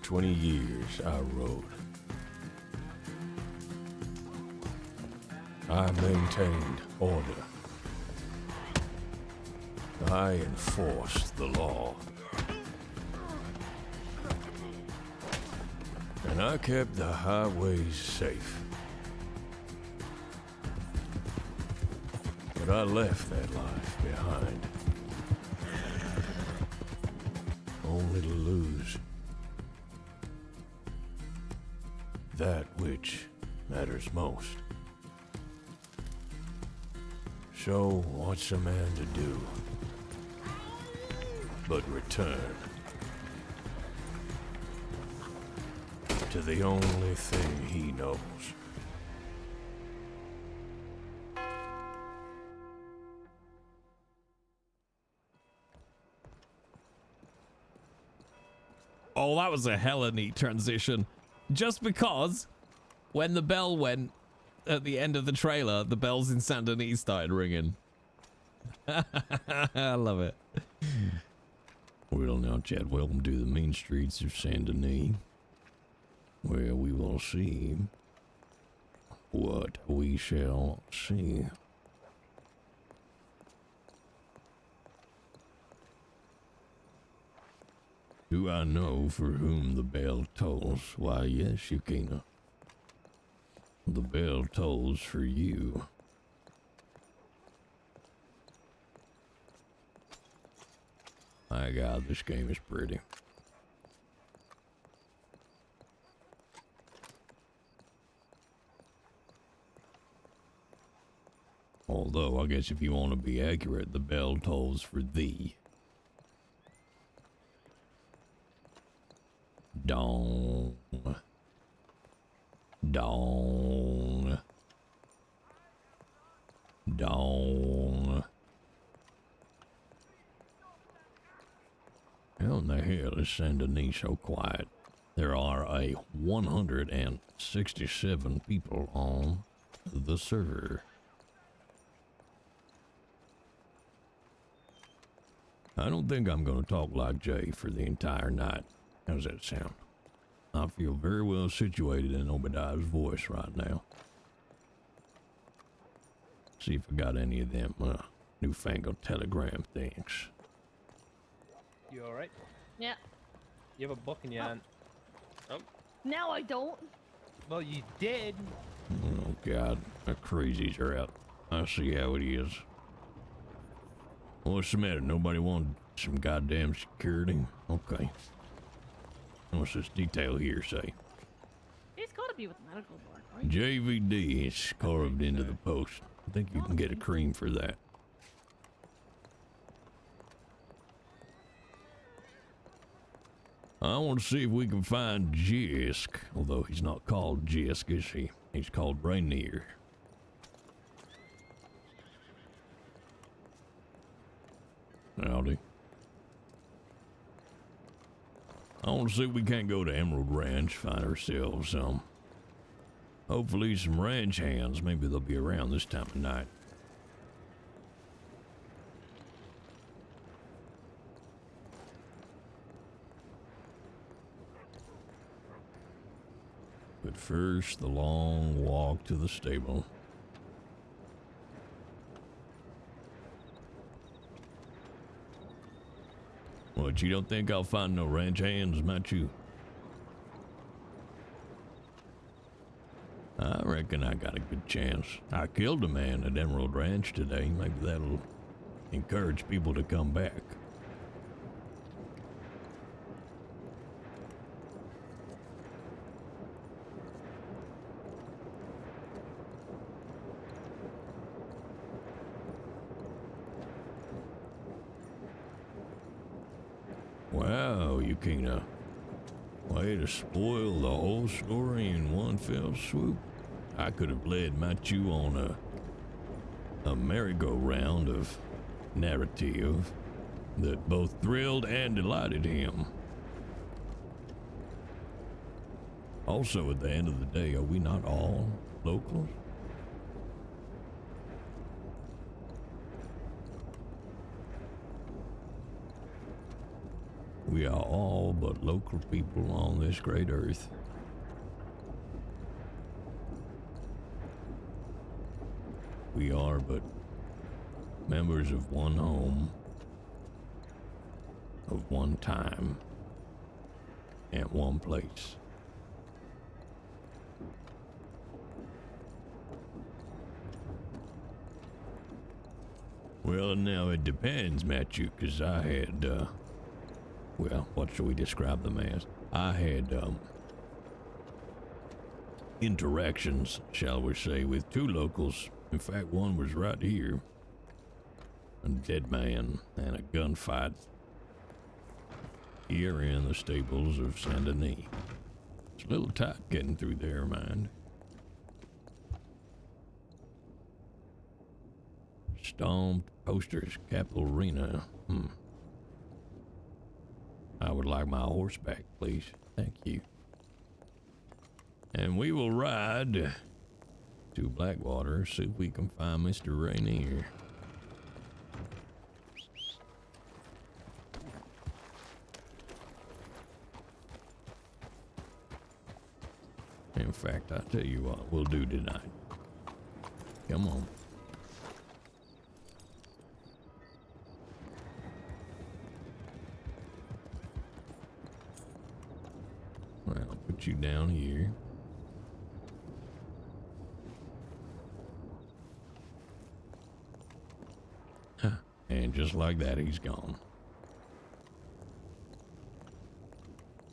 20 years I rode. I maintained order. I enforced the law. And I kept the highways safe. But I left that life behind. Only to lose that which matters most. So what's a man to do but return to the only thing he knows? Oh, that was a hella neat transition. Just because when the bell went at the end of the trailer, the bells in Saint Denis started ringing. I love it. Well, now, Chad, welcome to the main streets of Saint Denis, where we will see what we shall see. Do I know for whom the bell tolls? Why, yes, Yukina. The bell tolls for you. My God, this game is pretty. Although, I guess if you want to be accurate, the bell tolls for thee. Dong. Dong. Dong. How in the hell is Saint Denis so quiet? There are 167 people on the server. I don't think I'm going to talk like Jay for the entire night. How's that sound? I feel very well situated in Obidiah's voice right now. See if I got any of them newfangled telegram things. You alright? Yeah. You have a book in your hand. Oh. Now I don't. Well, you did. Oh, God. The crazies are out. I see how it is. What's the matter? Nobody want some goddamn security? Okay. What's this detail here say? He's got to be with the medical board, right? JVD is carved into the post. I think you can get a cream for that. I want to see if we can find Jisk, although he's not called Jisk, is he? He's called Rainier. Howdy. I want to see if we can't go to Emerald Ranch, find ourselves hopefully some ranch hands. Maybe they'll be around this time of night. But first, the long walk to the stable. What, you don't think I'll find no ranch hands, might you? I reckon I got a good chance. I killed a man at Emerald Ranch today. Maybe that'll encourage people to come back. Wow, Yukina. Way to spoil the whole story in one fell swoop. I could have led my chew on a merry-go-round of narrative that both thrilled and delighted him. Also, at the end of the day, are we not all locals? We are all but local people on this great earth. We are but members of one home, of one time, and one place. Well, now it depends, Matthew, because I had, well, what shall we describe them as? I had, interactions, shall we say, with two locals. In fact, one was right here. A dead man and a gunfight here in the stables of Saint Denis. It's a little tight getting through there, mind. Stomped posters, Capitol Arena. I would like my horse back, please. Thank you. And we will ride to Blackwater, see if we can find Mr. Rainier. In fact, I'll tell you what we'll do tonight. Come on. Well, I'll put you down here. And just like that, he's gone.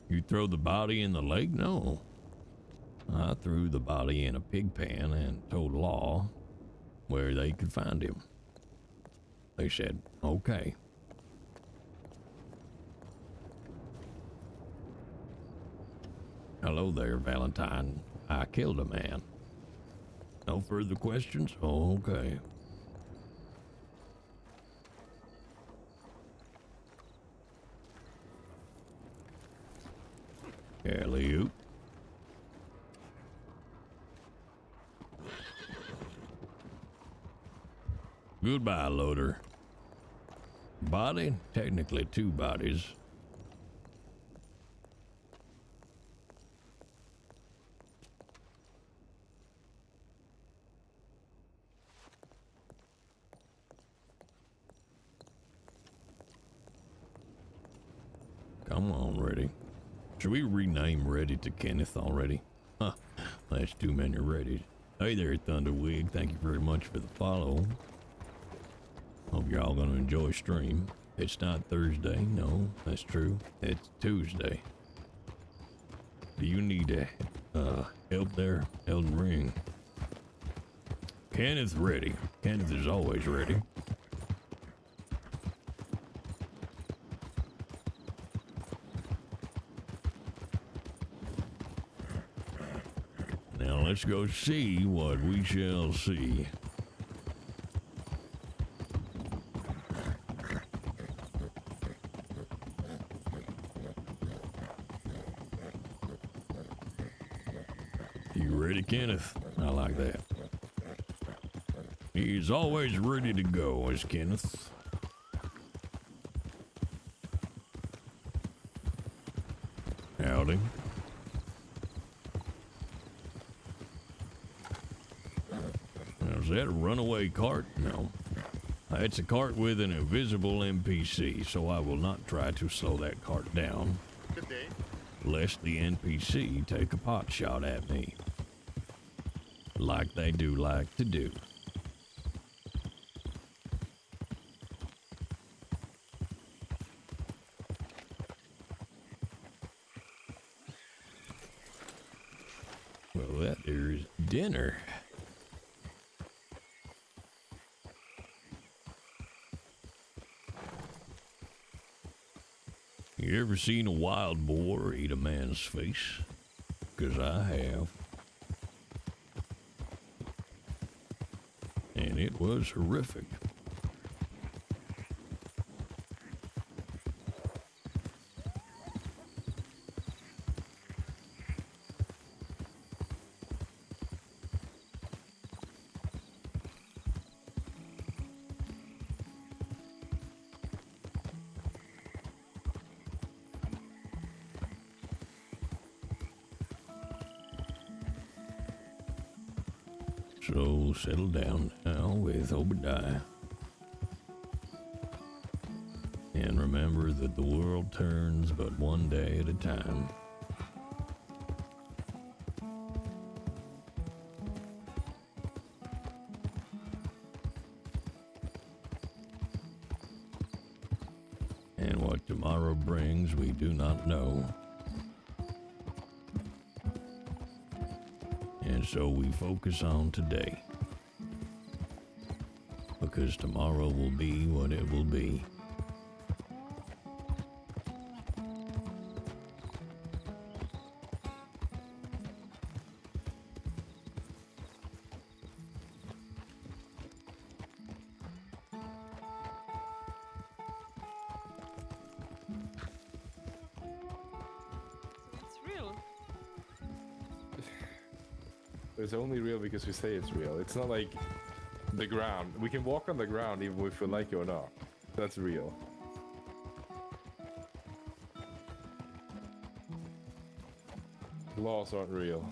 You throw the body in the lake? No. I threw the body in a pig pen and told Law where they could find him. They said, okay. Hello there, Valentine. I killed a man. No further questions? Okay. Alley-oop. Goodbye, loader. Body? Technically two bodies. Come on, Reddy. Should we rename Reddy to Kenneth already? Huh, that's too many Reddys. Hey there, Thunderwig. Thank you very much for the follow. Hope you're all gonna enjoy stream. It's not Thursday. No, that's true. It's Tuesday. Do you need help there, Elden Ring? Kenneth ready. Kenneth is always ready. Now let's go see what we shall see. You ready, Kenneth? I like that. He's always ready to go, is Kenneth. Howdy. Now, is that a runaway cart? No. It's a cart with an invisible NPC, so I will not try to slow that cart down. Good day. Lest the NPC take a pot shot at me. Like they do like to do. Well, that there's dinner. You ever seen a wild boar eat a man's face? 'Cause I have. And it was horrific. So settle down now with Obidiah. And remember that the world turns but one day at a time. And what tomorrow brings, we do not know. And so we focus on today. Because tomorrow will be what it will be. It's real. It's only real because we say it's real. It's not like the ground. We can walk on the ground even if we like it or not. That's real. Laws aren't real.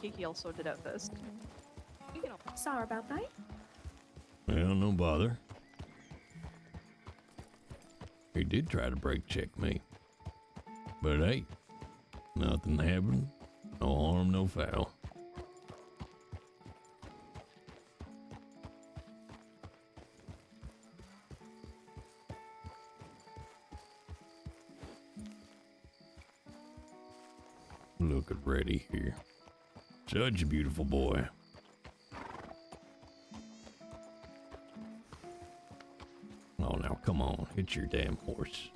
Kiki, I'll sort it out first. You can Sorry about that. Well, no bother. He did try to break check me. But hey, nothing happened. No harm, no foul. Look at Reddy here. Such a beautiful boy. Oh, now come on, hit your damn horse.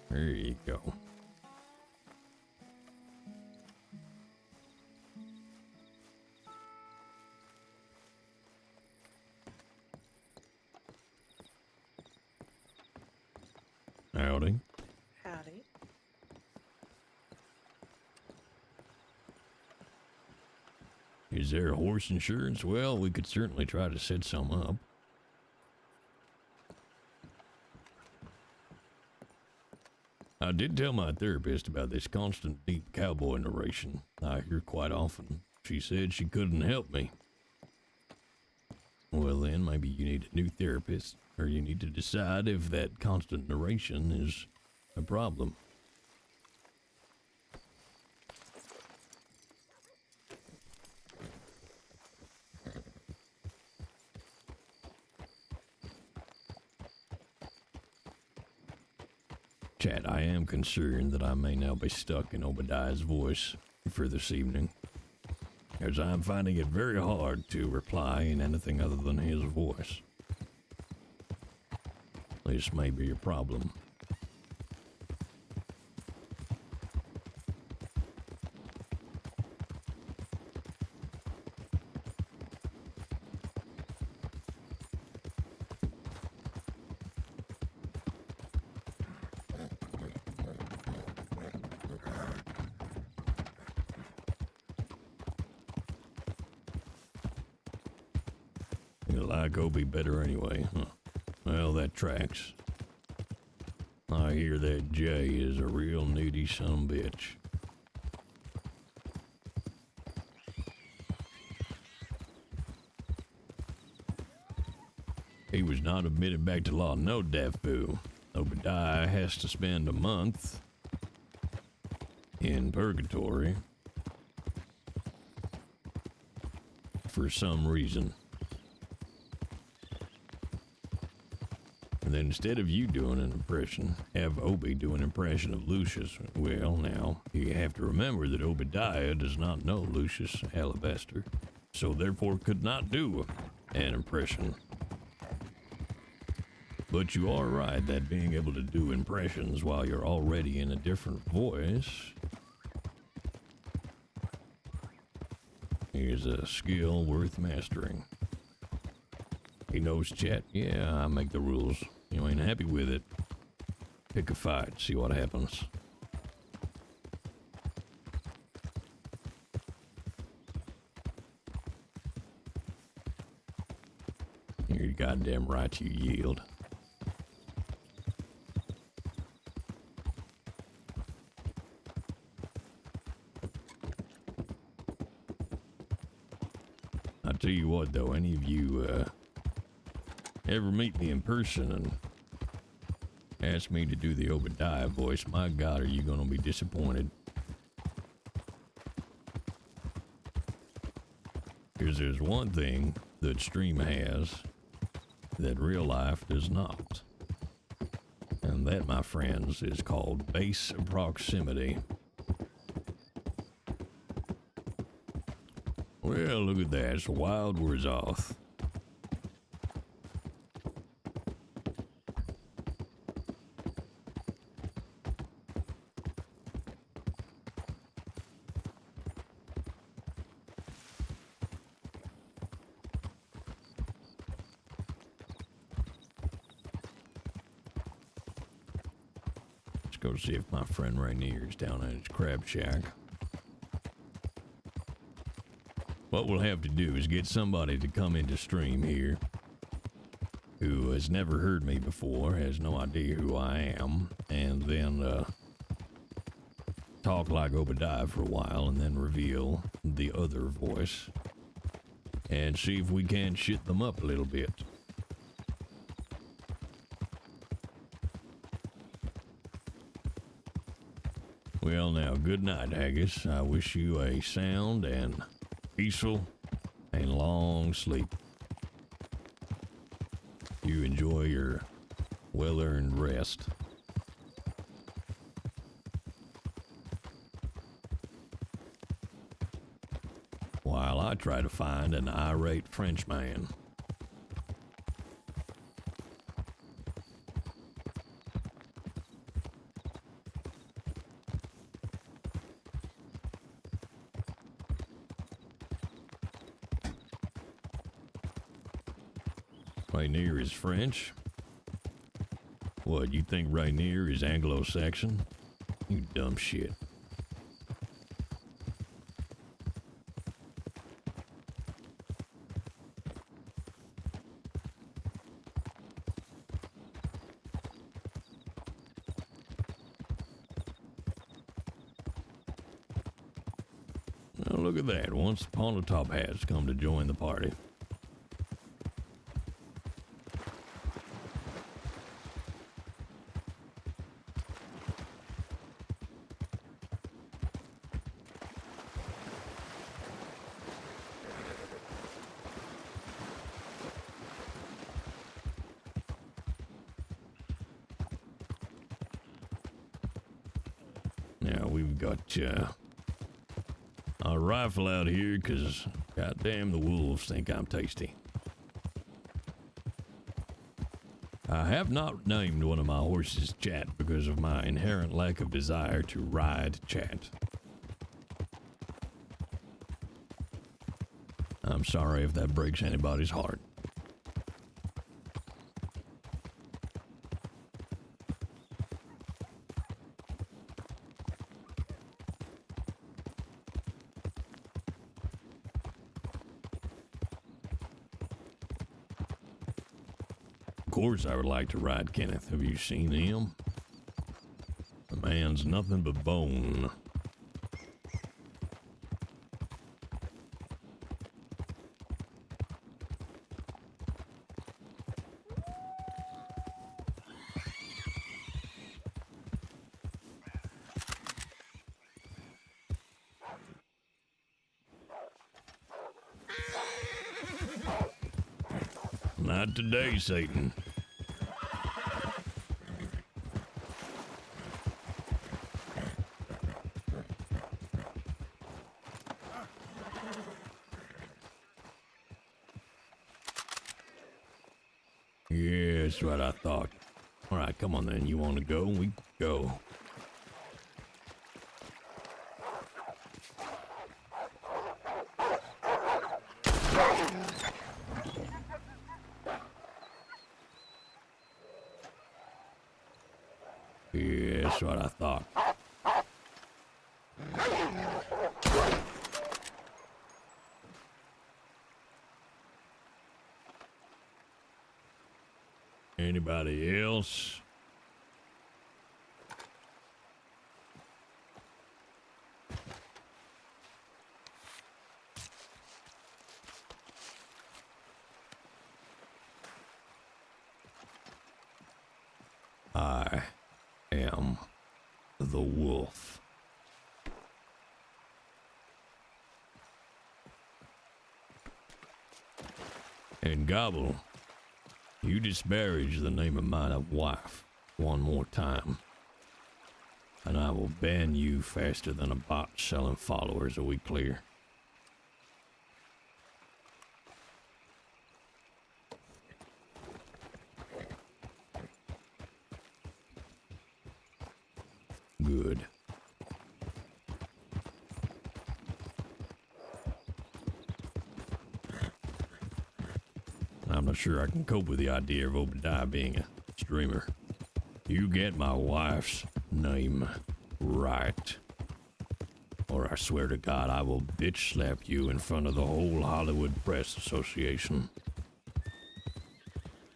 There you go. Howdy. Howdy. Is there horse insurance? Well, we could certainly try to set some up. I did tell my therapist about this constant deep cowboy narration I hear quite often. She said she couldn't help me. Well then, maybe you need a new therapist, or you need to decide if that constant narration is a problem. Chat, I am concerned that I may now be stuck in Obadiah's voice for this evening, as I'm finding it very hard to reply in anything other than his voice. This may be a problem. You like Obi better anyway, huh? Well, that tracks. I hear that Jay is a real needy sumbitch. He was not admitted back to law, no dafu. Obidiah has to spend a month in purgatory for some reason. And then instead of you doing an impression, have Obi do an impression of Lucius. Well, now, you have to remember that Obidiah does not know Lucius Alabaster, so therefore could not do an impression. But you are right that being able to do impressions while you're already in a different voice is a skill worth mastering. He knows chat. Yeah, I make the rules. You ain't happy with it, pick a fight, see what happens. You're goddamn right you yield. I tell you what though, any of you ever meet me in person and ask me to do the Obidiah voice, my God, are you gonna be disappointed? Because there's one thing that stream has that real life does not. And that, my friends, is called base proximity. Well, look at that, it's wild words off. Let's go see if my friend Rainier's down at his crab shack. What we'll have to do is get somebody to come into stream here who has never heard me before, has no idea who I am, and then talk like Obidiah for a while and then reveal the other voice and see if we can't shit them up a little bit. Well now, good night, Haggis. I wish you a sound and peaceful and long sleep. You enjoy your well-earned rest. While I try to find an irate Frenchman. Rainier is French? What, you think Rainier is Anglo-Saxon? You dumb shit. Well, look at that. Once upon a top hat's come to join the party. Now we've got a rifle out here because goddamn the wolves think I'm tasty. I have not named one of my horses Chat because of my inherent lack of desire to ride Chat. I'm sorry if that breaks anybody's heart. Of course I would like to ride Kenneth. Have you seen him? The man's nothing but bone. Not today, Satan. Yeah, That's what I thought. All right, come on then. You want to go? We go. Yeah, that's what I thought. Anybody else? I am the wolf. And Gobble, you disparage the name of my wife one more time, and I will ban you faster than a bot selling followers. Are we clear? Good. I'm not sure I can cope with the idea of Obidiah being a streamer. You get my wife's name right, or I swear to God I will bitch slap you in front of the whole Hollywood Press Association.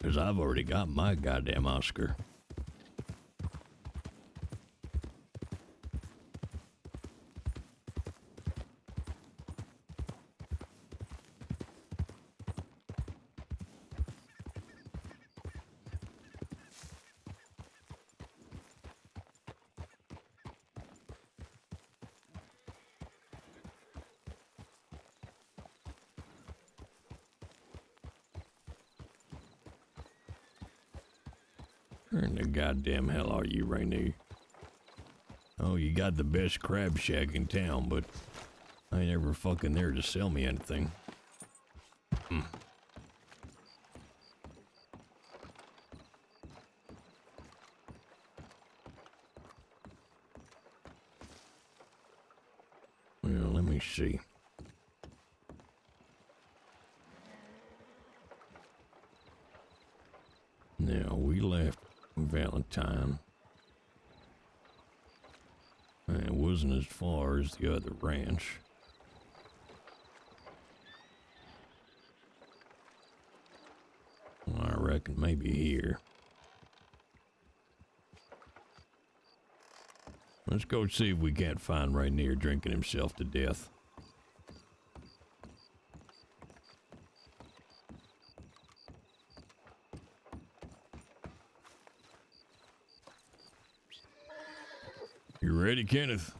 'Cause I've already got my goddamn Oscar. Where in the goddamn hell are you, Rainier? Oh, you got the best crab shack in town, but I ain't ever fucking there to sell me anything. Well, let me see. Now, we left Valentine. And it wasn't as far as the other ranch. I reckon maybe here. Let's go see if we can't find Rainier drinking himself to death. You ready, Kenneth?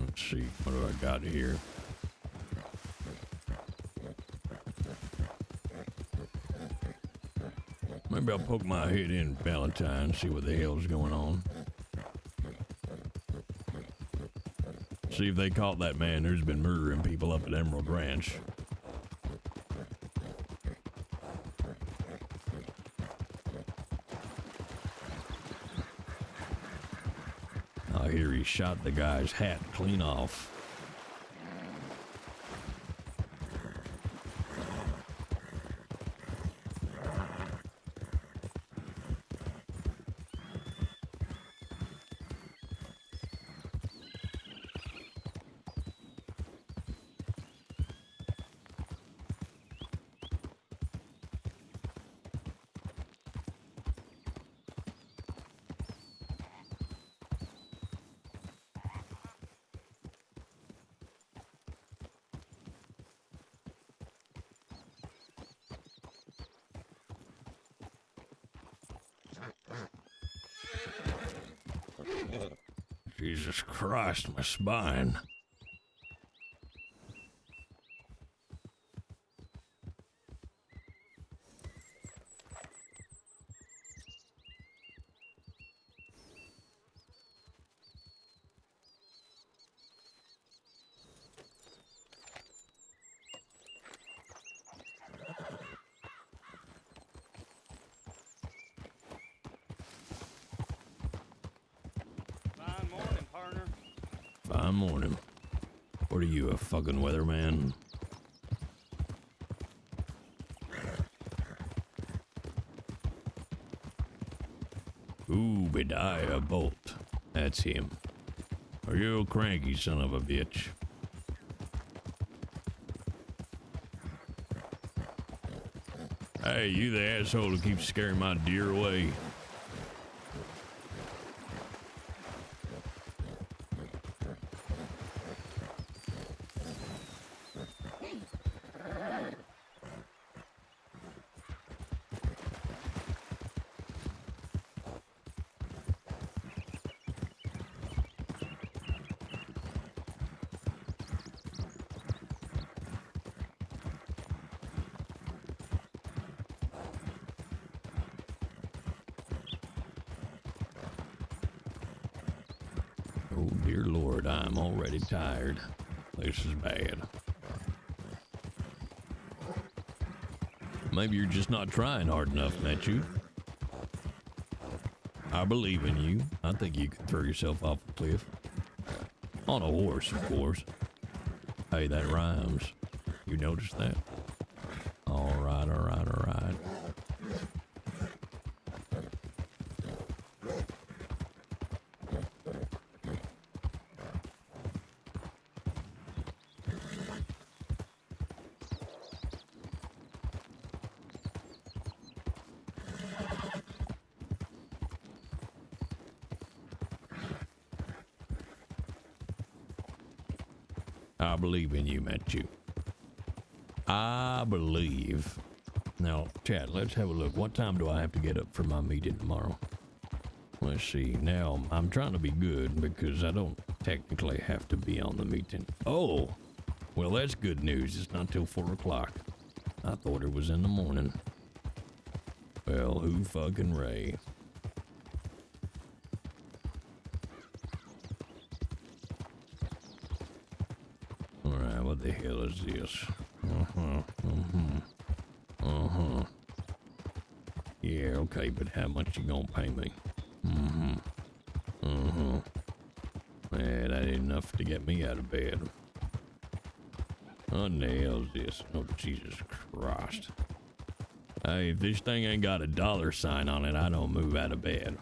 Let's see, what do I got here? Maybe I'll poke my head in Valentine, see what the hell's going on. See if they caught that man who's been murdering people up at Emerald Ranch. I hear he shot the guy's hat clean off. Jesus Christ, my spine. Fine morning, partner. Fine morning. What are you, a fucking weatherman? Obidiah Bolt. That's him. A real cranky son of a bitch. Hey, you the asshole who keeps scaring my deer away. Oh, dear Lord, I'm already tired. This is bad. Maybe you're just not trying hard enough, Matthew. I believe in you. I think you can throw yourself off a cliff. On a horse, of course. Hey, that rhymes. You noticed that? All right, all right, all right. I believe in you, Matthew. I believe. Now, chat, let's have a look. What time do I have to get up for my meeting tomorrow? Let's see. Now, I'm trying to be good because I don't technically have to be on the meeting. Oh, well, that's good news. It's not till 4 o'clock. I thought it was in the morning. Well, who fucking Ray? Alright, what the hell is this? Yeah, okay, but how much you gonna pay me? Yeah, that ain't enough to get me out of bed. What the hell is this? Oh, Jesus Christ. Hey, if this thing ain't got a dollar sign on it, I don't move out of bed.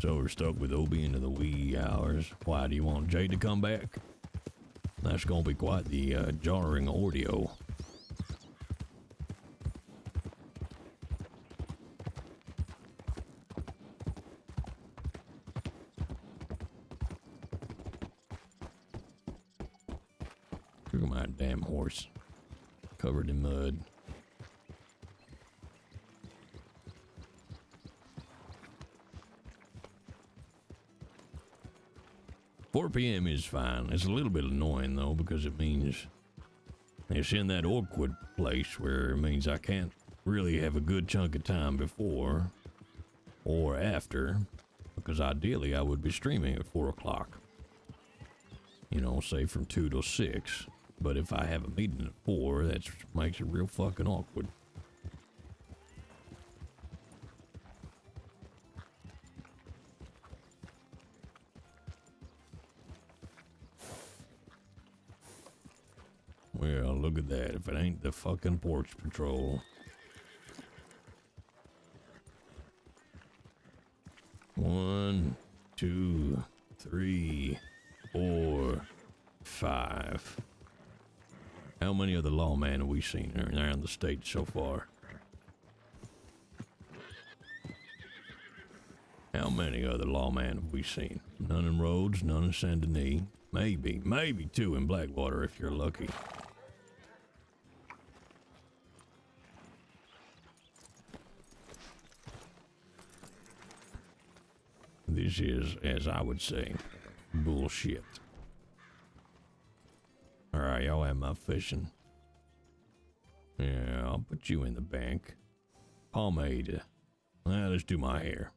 So we're stuck with Obi into the wee hours. Why do you want Jay to come back? That's gonna be quite the jarring ordeal. Look at my damn horse, covered in mud. 4 p.m. is fine. It's a little bit annoying though because it means it's in that awkward place where it means I can't really have a good chunk of time before or after, because ideally I would be streaming at 4 o'clock. You know, say from 2 till 6. But if I have a meeting at 4, that makes it real fucking awkward. Well, look at that. If it ain't the fucking porch patrol. 1, 2, 3, 4, 5. How many of the lawmen have we seen around the state so far? How many other lawmen have we seen? None in Rhodes, none in Saint Denis. Maybe 2 in Blackwater if you're lucky. This is, as I would say, bullshit. Alright, y'all have my fishing. Yeah, I'll put you in the bank. Pomade. Well, let's do my hair.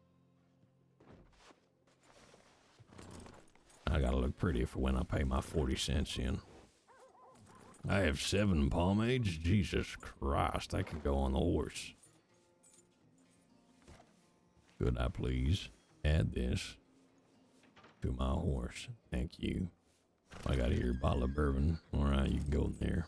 I gotta look pretty for when I pay my 40 cents in. I have 7 pomades? Jesus Christ, I can go on the horse. Could I please add this to my horse? Thank you. I got here a bottle of bourbon. Alright, you can go in there.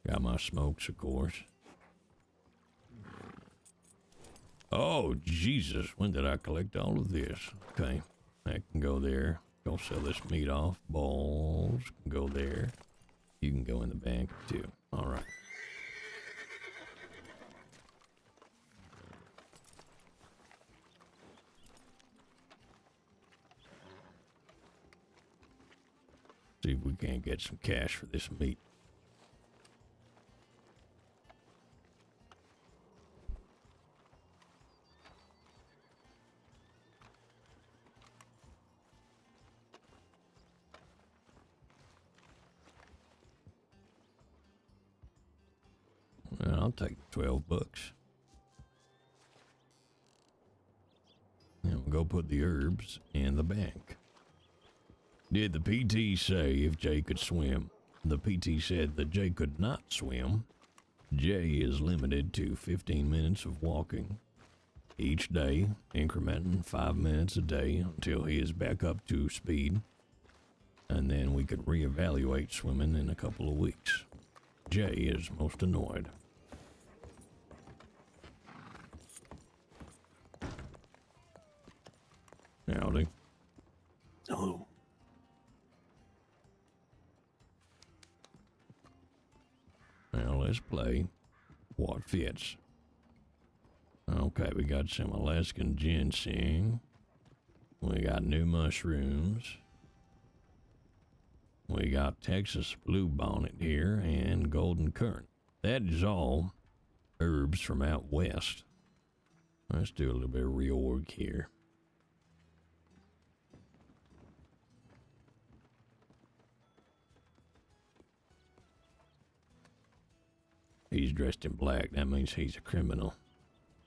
Got my smokes, of course. Oh, Jesus, when did I collect all of this? Okay, that can go there. Go sell this meat off. Balls can go there. You can go in the bank, too. All right. See if we can't get some cash for this meat. Well, I'll take 12 bucks. And we'll go put the herbs in the bank. Did the PT say if Jay could swim? The PT said that Jay could not swim. Jay is limited to 15 minutes of walking each day, incrementing 5 minutes a day until he is back up to speed. And then we could reevaluate swimming in a couple of weeks. Jay is most annoyed. Howdy. Hello. Now let's play what fits. Okay, we got some Alaskan ginseng. We got new mushrooms. We got Texas bluebonnet here and golden currant. That is all herbs from out west. Let's do a little bit of reorg here. He's dressed in black. That means he's a criminal.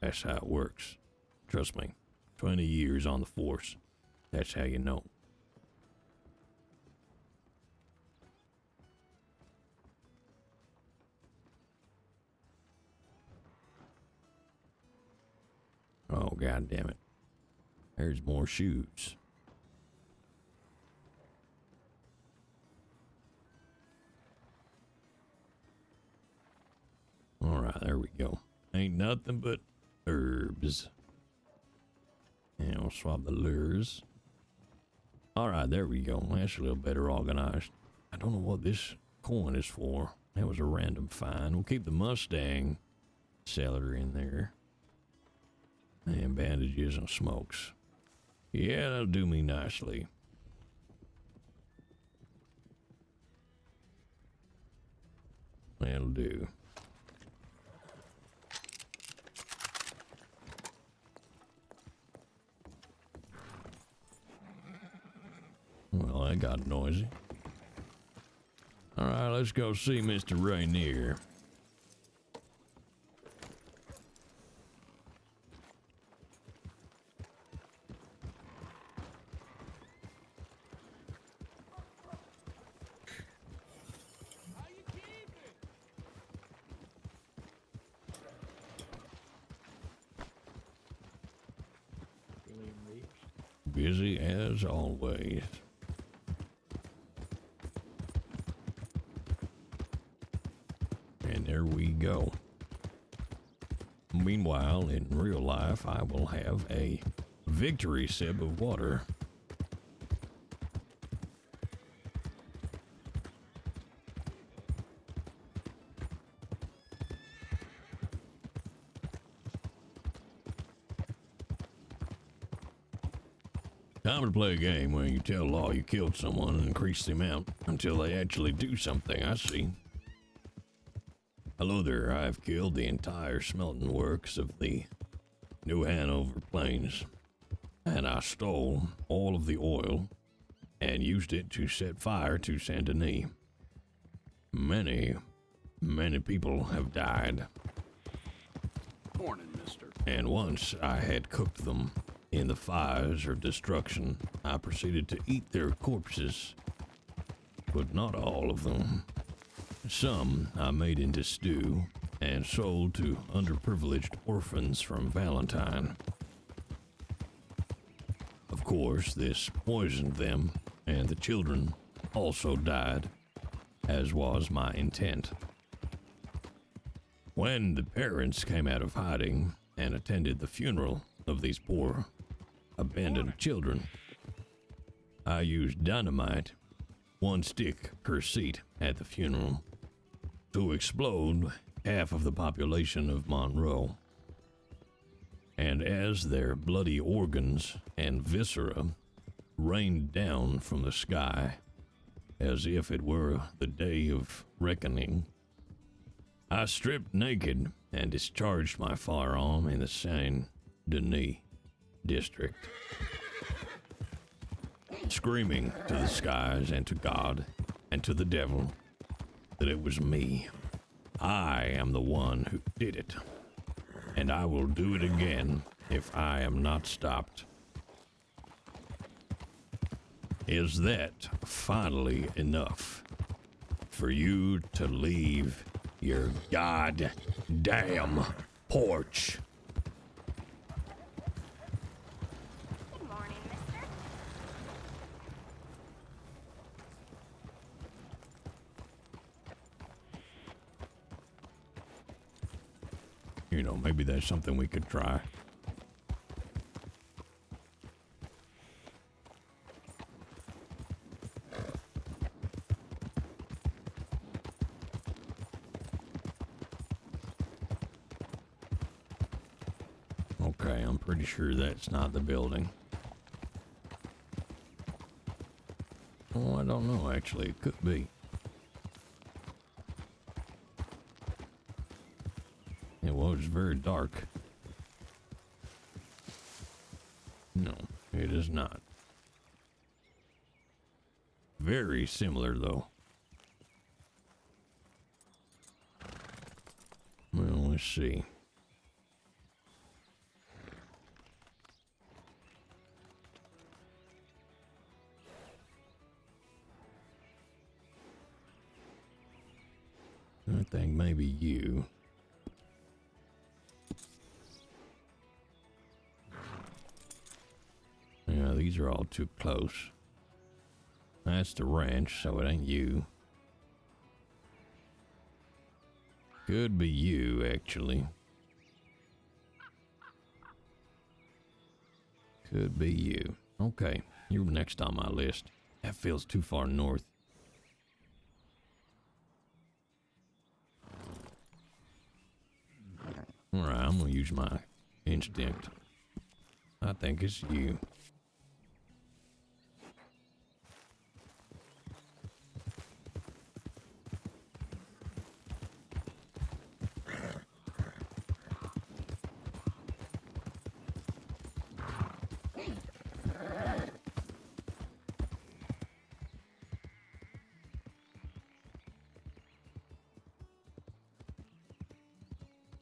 That's how it works. Trust me. 20 years on the force. That's how you know. Oh, God damn it. There's more shoes. All right, there we go. Ain't nothing but herbs. And we'll swap the lures. All right, there we go. That's a little better organized. I don't know what this coin is for. That was a random find. We'll keep the Mustang seller in there. And bandages and smokes. Yeah, that'll do me nicely. That'll do. Well, that got noisy. All right, let's go see Mr. Rainier. Busy as always. And there we go. Meanwhile, in real life, I will have a victory sip of water. Time to play a game where you tell law you killed someone and increase the amount until they actually do something. I see. Hello there, I've killed the entire smelting works of the New Hanover Plains, and I stole all of the oil and used it to set fire to Saint Denis. Many people have died, Morning, mister. and once I had cooked them in the fires of destruction, I proceeded to eat their corpses, but not all of them. Some I made into stew and sold to underprivileged orphans from Valentine. Of course, this poisoned them, and the children also died, as was my intent. When the parents came out of hiding and attended the funeral of these poor, abandoned children, I used dynamite, 1 stick per seat at the funeral, to explode half of the population of Monroe. And as their bloody organs and viscera rained down from the sky, as if it were the day of reckoning, I stripped naked and discharged my firearm in the Saint Denis district, screaming to the skies and to God and to the devil that it was me. I am the one who did it, and I will do it again if I am not stopped. Is that finally enough for you to leave your goddamn porch? Good morning, mister. You know, maybe that's something we could try. Okay, I'm pretty sure that's not the building. Oh, I don't know, actually. It could be. It was very dark. No, it is not. Very similar, though. Well, let's see. I think maybe you. Yeah, these are all too close. That's the ranch, so it ain't you. Could be you, actually. Could be you. Okay, you're next on my list. That feels too far north. Alright, I'm gonna use my instinct. I think it's you.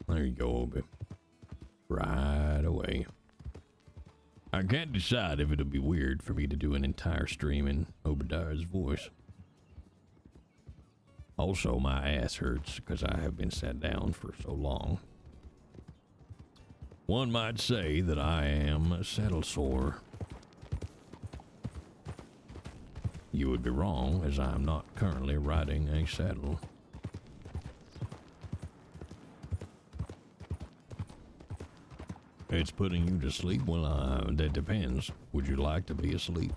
There you go, Obi. Right away. I can't decide if it'll be weird for me to do an entire stream in Obidiah's voice. Also, my ass hurts because I have been sat down for so long. One might say that I am saddle sore. You would be wrong, as I am not currently riding a saddle. It's putting you to sleep? Well, that depends. Would you like to be asleep?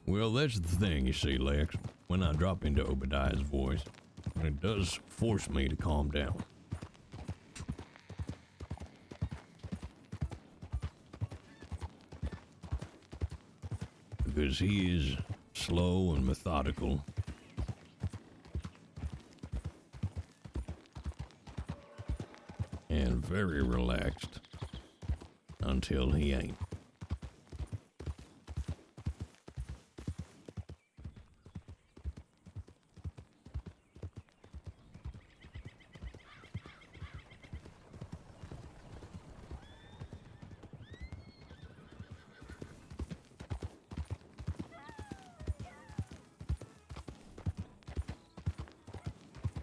Well, that's the thing, you see, Lex. When I drop into Obidiah's voice, it does force me to calm down. because he is slow and methodical. And very relaxed until he ain't.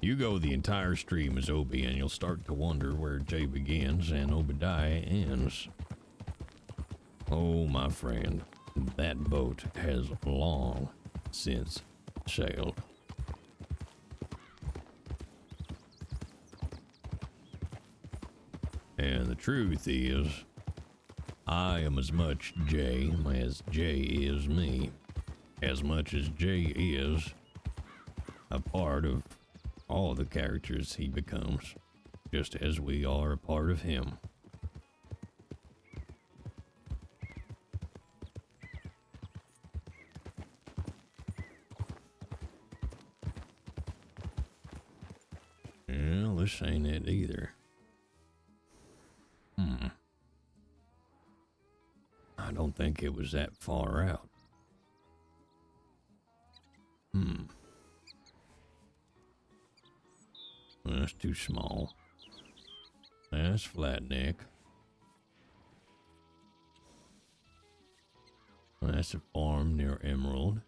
You go the entire stream as Obi, and you'll start to wonder where Jay begins and Obidiah ends. Oh, my friend, that boat has long since sailed. And the truth is, I am as much Jay as Jay is me, as much as Jay is a part of all the characters he becomes, just as we are a part of him. Well, this ain't it either. I don't think it was that far out. That's too small. That's flat neck. That's a farm near Emerald.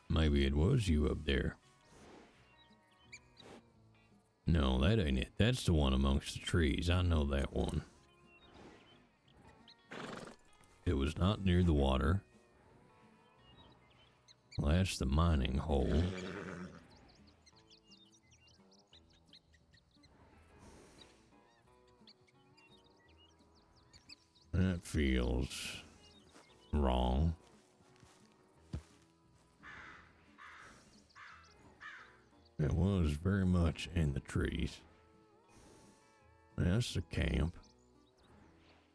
Maybe it was you up there. No, that ain't it. That's the one amongst the trees. I know that one. It was not near the water. Well, that's the mining hole. That feels wrong. It was very much in the trees. That's the camp.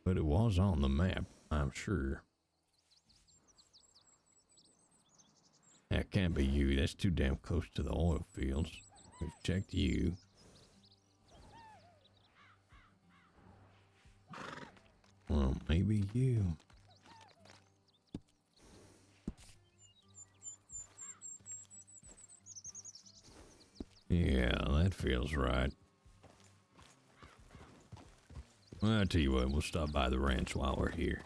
But it was on the map, I'm sure. That can't be you. That's too damn close to the oil fields. We've checked you. Well, maybe you. Yeah, that feels right. Well, I'll tell you what, we'll stop by the ranch while we're here.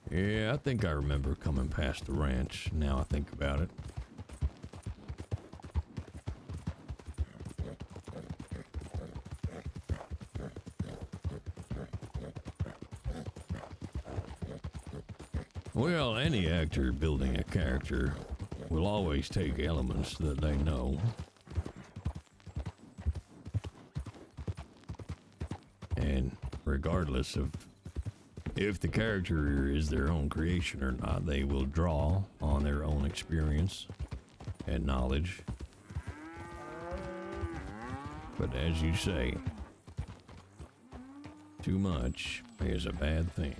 Yeah, I think I remember coming past the ranch, now I think about it. Well, any actor building a character will always take elements that they know. And regardless of if the character is their own creation or not, they will draw on their own experience and knowledge. But as you say, too much is a bad thing.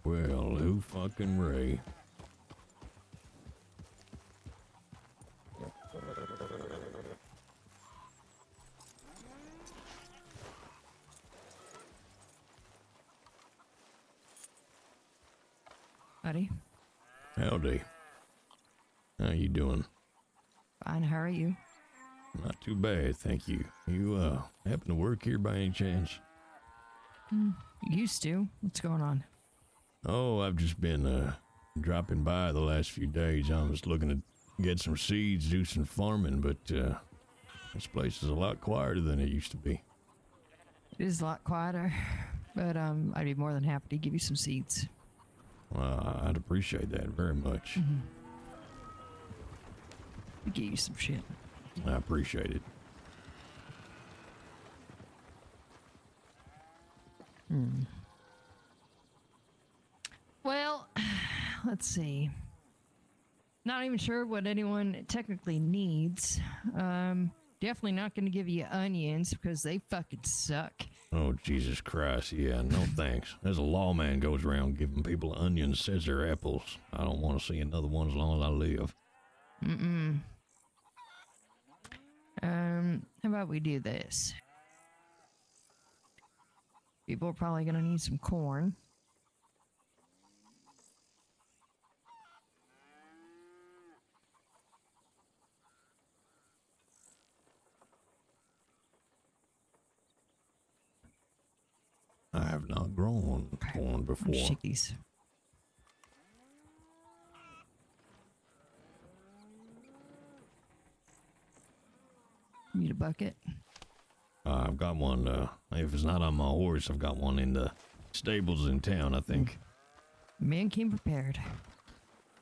Well, who fucking Ray? Buddy. Howdy. How you doing? Fine, how are you? Not too bad, thank you. You, happen to work here by any chance? Used to. What's going on? Oh, I've just been, dropping by the last few days. I was looking to get some seeds, do some farming, but, this place is a lot quieter than it used to be. It is a lot quieter. but I'd be more than happy to give you some seeds. I'd appreciate that very much. Give you some shit. I appreciate it. Well, let's see. Not even sure what anyone technically needs. Definitely not going to give you onions because they fucking suck. Oh, Jesus Christ. Yeah, no thanks. There's a lawman goes around giving people onions, says they're apples. I don't want to see another one as long as I live. How about we do this? People are probably going to need some corn. I have not grown corn before. Let's shake these. Need a bucket? I've got one, if it's not on my horse, I've got one in the stables in town, I think. Man came prepared.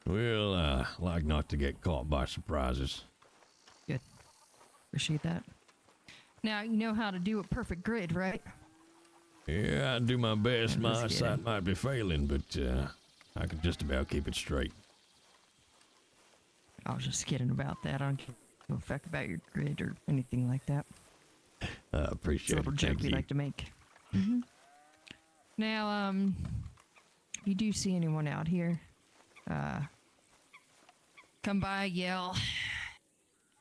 Well, I like not to get caught by surprises. Good. Appreciate that. Now, you know how to do a perfect grid, right? Yeah, I do my best. I'm My just eyesight kidding. might be failing, but I can just about keep it straight. I was just kidding about that. I don't give a fuck about your grid or anything like that. I It's a appreciate little it. joke Thank we you. like to make. Now, if you do see anyone out here, come by, yell.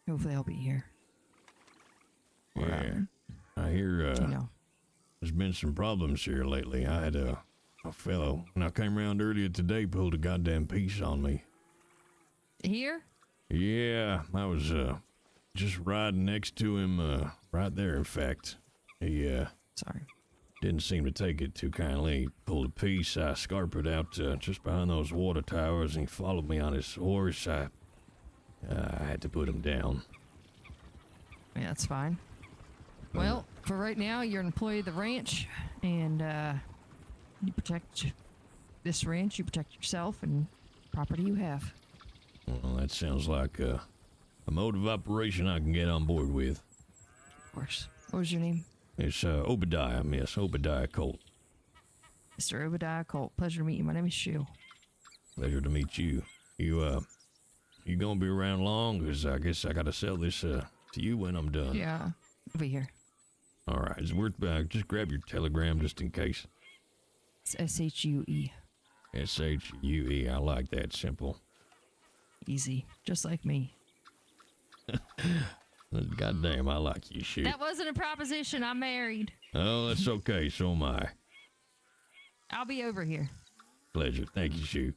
Hopefully, I'll be here. Yeah, I hear You know, there's been some problems here lately. I had a fellow, when I came around earlier today, pulled a goddamn piece on me. here. Yeah, I was just riding next to him, right there, in fact. He Sorry. didn't seem to take it too kindly. He pulled a piece. I scarpered out just behind those water towers, and he followed me on his horse. I had to put him down. Yeah, that's fine. Well, for right now, you're an employee of the ranch, and you protect this ranch. You protect yourself and property you have. Well, that sounds like a mode of operation I can get on board with. Of course. What was your name? It's Obidiah, Miss Obidiah Colt. Mr. Obidiah Colt. Pleasure to meet you. My name is Shu. Pleasure to meet you. You gonna be around long? 'Cause I guess I gotta sell this to you when I'm done. Yeah, over here. All right, it's worth just grab your telegram just in case. It's S-H-U-E. S-H-U-E. I like that, simple. Easy. Just like me. Goddamn, I like you, shoot. That wasn't a proposition. I'm married. Oh, that's okay. So am I. I'll be over here. Pleasure. Thank you, shoot.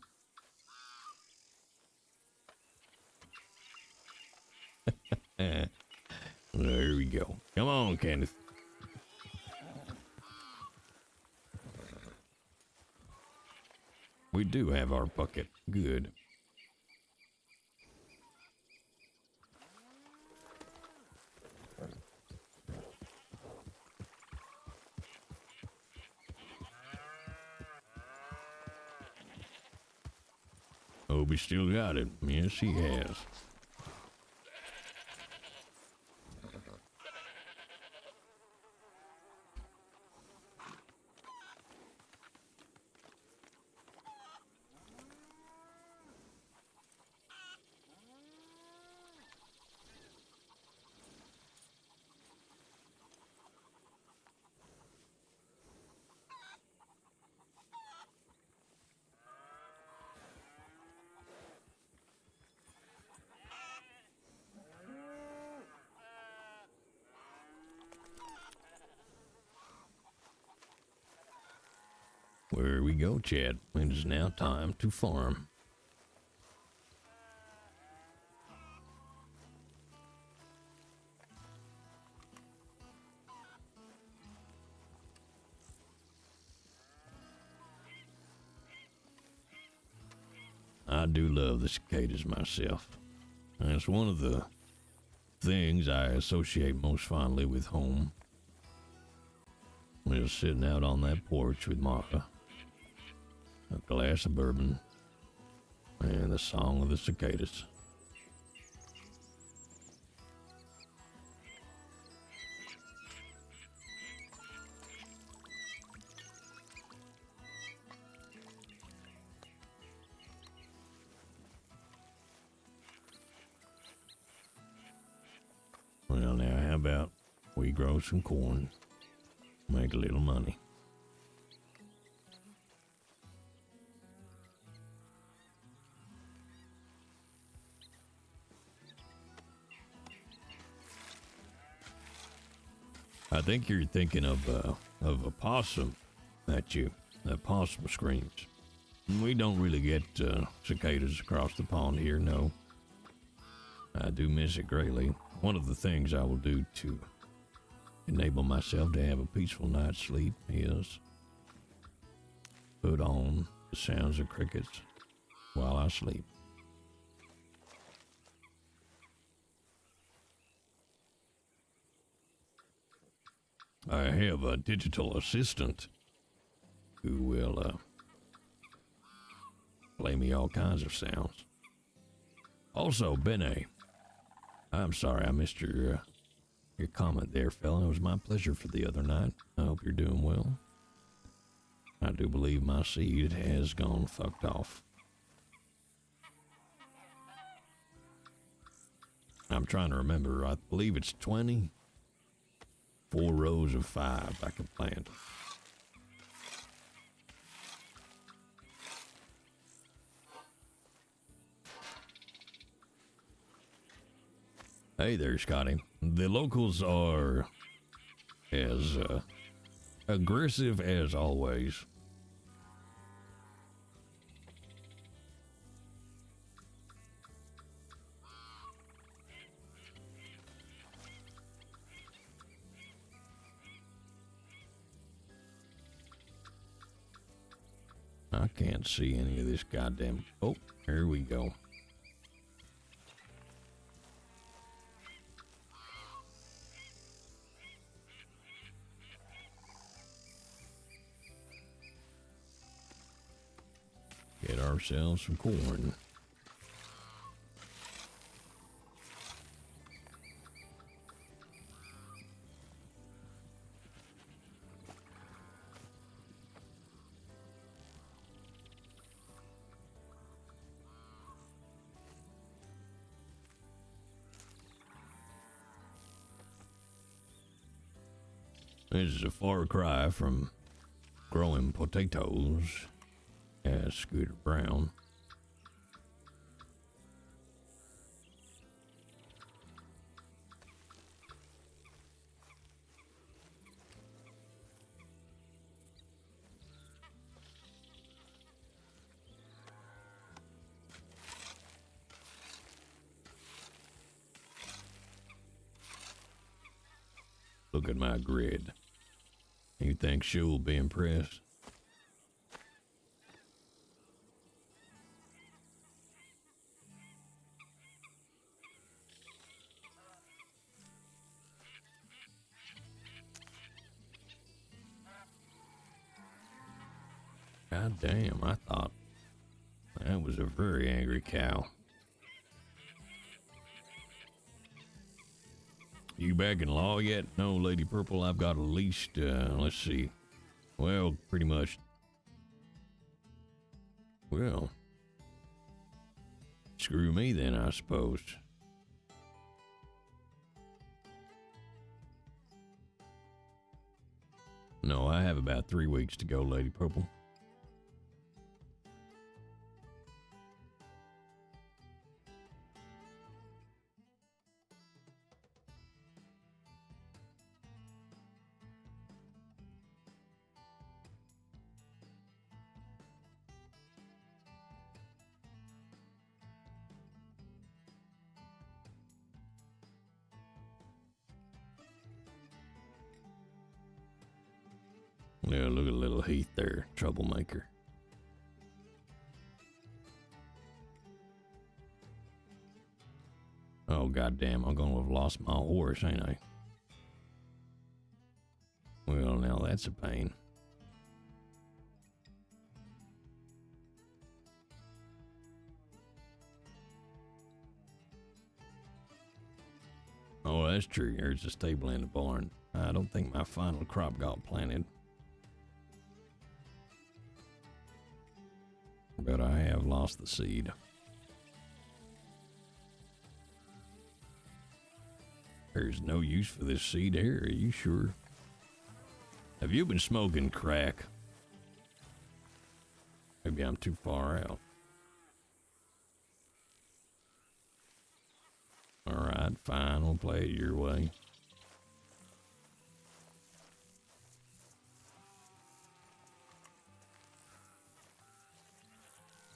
There we go. Come on, Kenneth. We do have our bucket. Good. Obi still got it. Yes, he has. Where we go, Chad. It is now time to farm. I do love the cicadas myself. And it's one of the things I associate most fondly with home. Just sitting out on that porch with Martha, a glass of bourbon, and the song of the cicadas. Well, now, how about we grow some corn, make a little money? I think you're thinking of a possum at you. That possum screams. We don't really get cicadas across the pond here, no. I do miss it greatly. One of the things I will do to enable myself to have a peaceful night's sleep is put on the sounds of crickets while I sleep. I have a digital assistant who will play me all kinds of sounds. Also, Bene, I'm sorry I missed your comment there, fella. It was my pleasure for the other night. I hope you're doing well. I do believe my seed has gone fucked off. I'm trying to remember. I believe it's 20. 4 rows of 5 I can plant. Hey there, Scotty. The locals are as aggressive as always. I can't see any of this goddamn... Oh, here we go. Get ourselves some corn. This is a far cry from growing potatoes, as Scooter Brown. Look at my grid. You think she'll be impressed? God damn, I thought that was a very angry cow. You back in law yet? No, Lady Purple, I've got at least, let's see. Well, pretty much. Well, screw me then, I suppose. No, I have about 3 weeks to go, Lady Purple. Yeah, look at little Heath there, troublemaker. Oh, goddamn, I'm gonna have lost my horse, ain't I? Well, now that's a pain. Oh, that's true. There's a stable in the barn. I don't think my final crop got planted. But I have lost the seed. There's no use for this seed here, are you sure? Have you been smoking crack? Maybe I'm too far out. Alright, fine, we'll play it your way.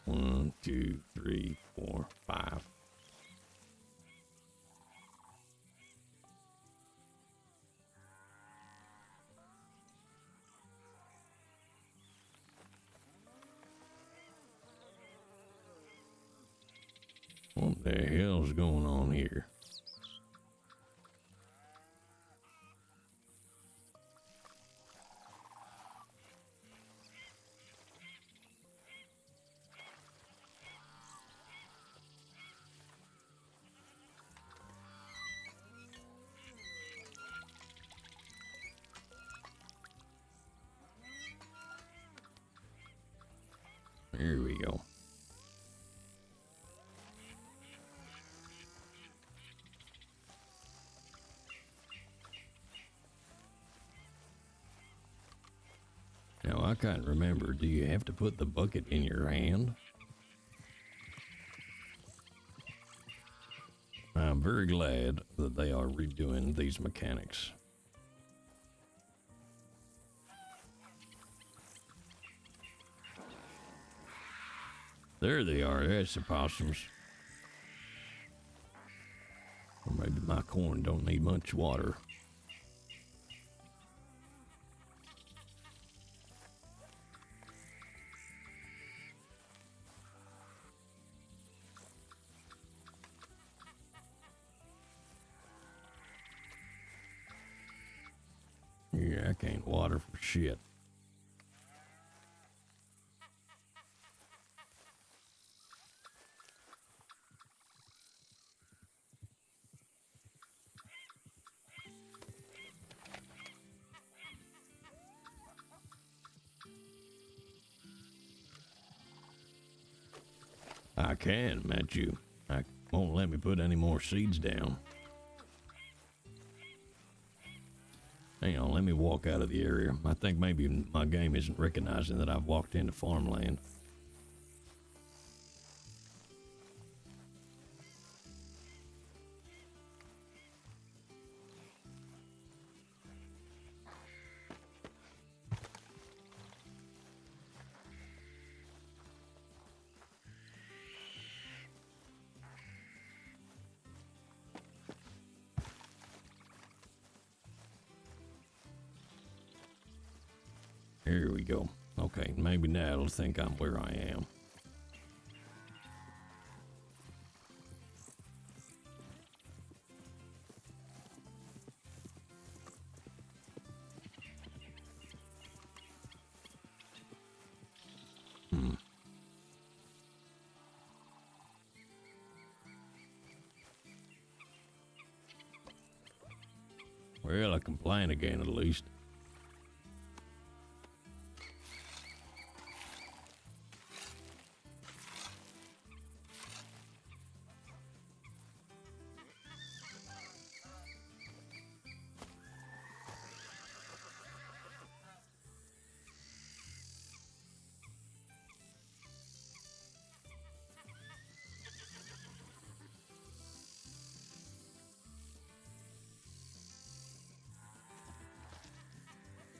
One, two, three, four, five. What the hell's going on here? Here we go. Now, I can't remember. Do you have to put the bucket in your hand? I'm very glad that they are redoing these mechanics. There they are. That's the possums. Or maybe my corn don't need much water. Yeah, I can't water for shit. I can, Matthew. I won't let me put any more seeds down. Hang on, let me walk out of the area. I think maybe my game isn't recognizing that I've walked into farmland. Here we go. Okay, maybe now it'll think I'm where I am. Well, I can plan again at least.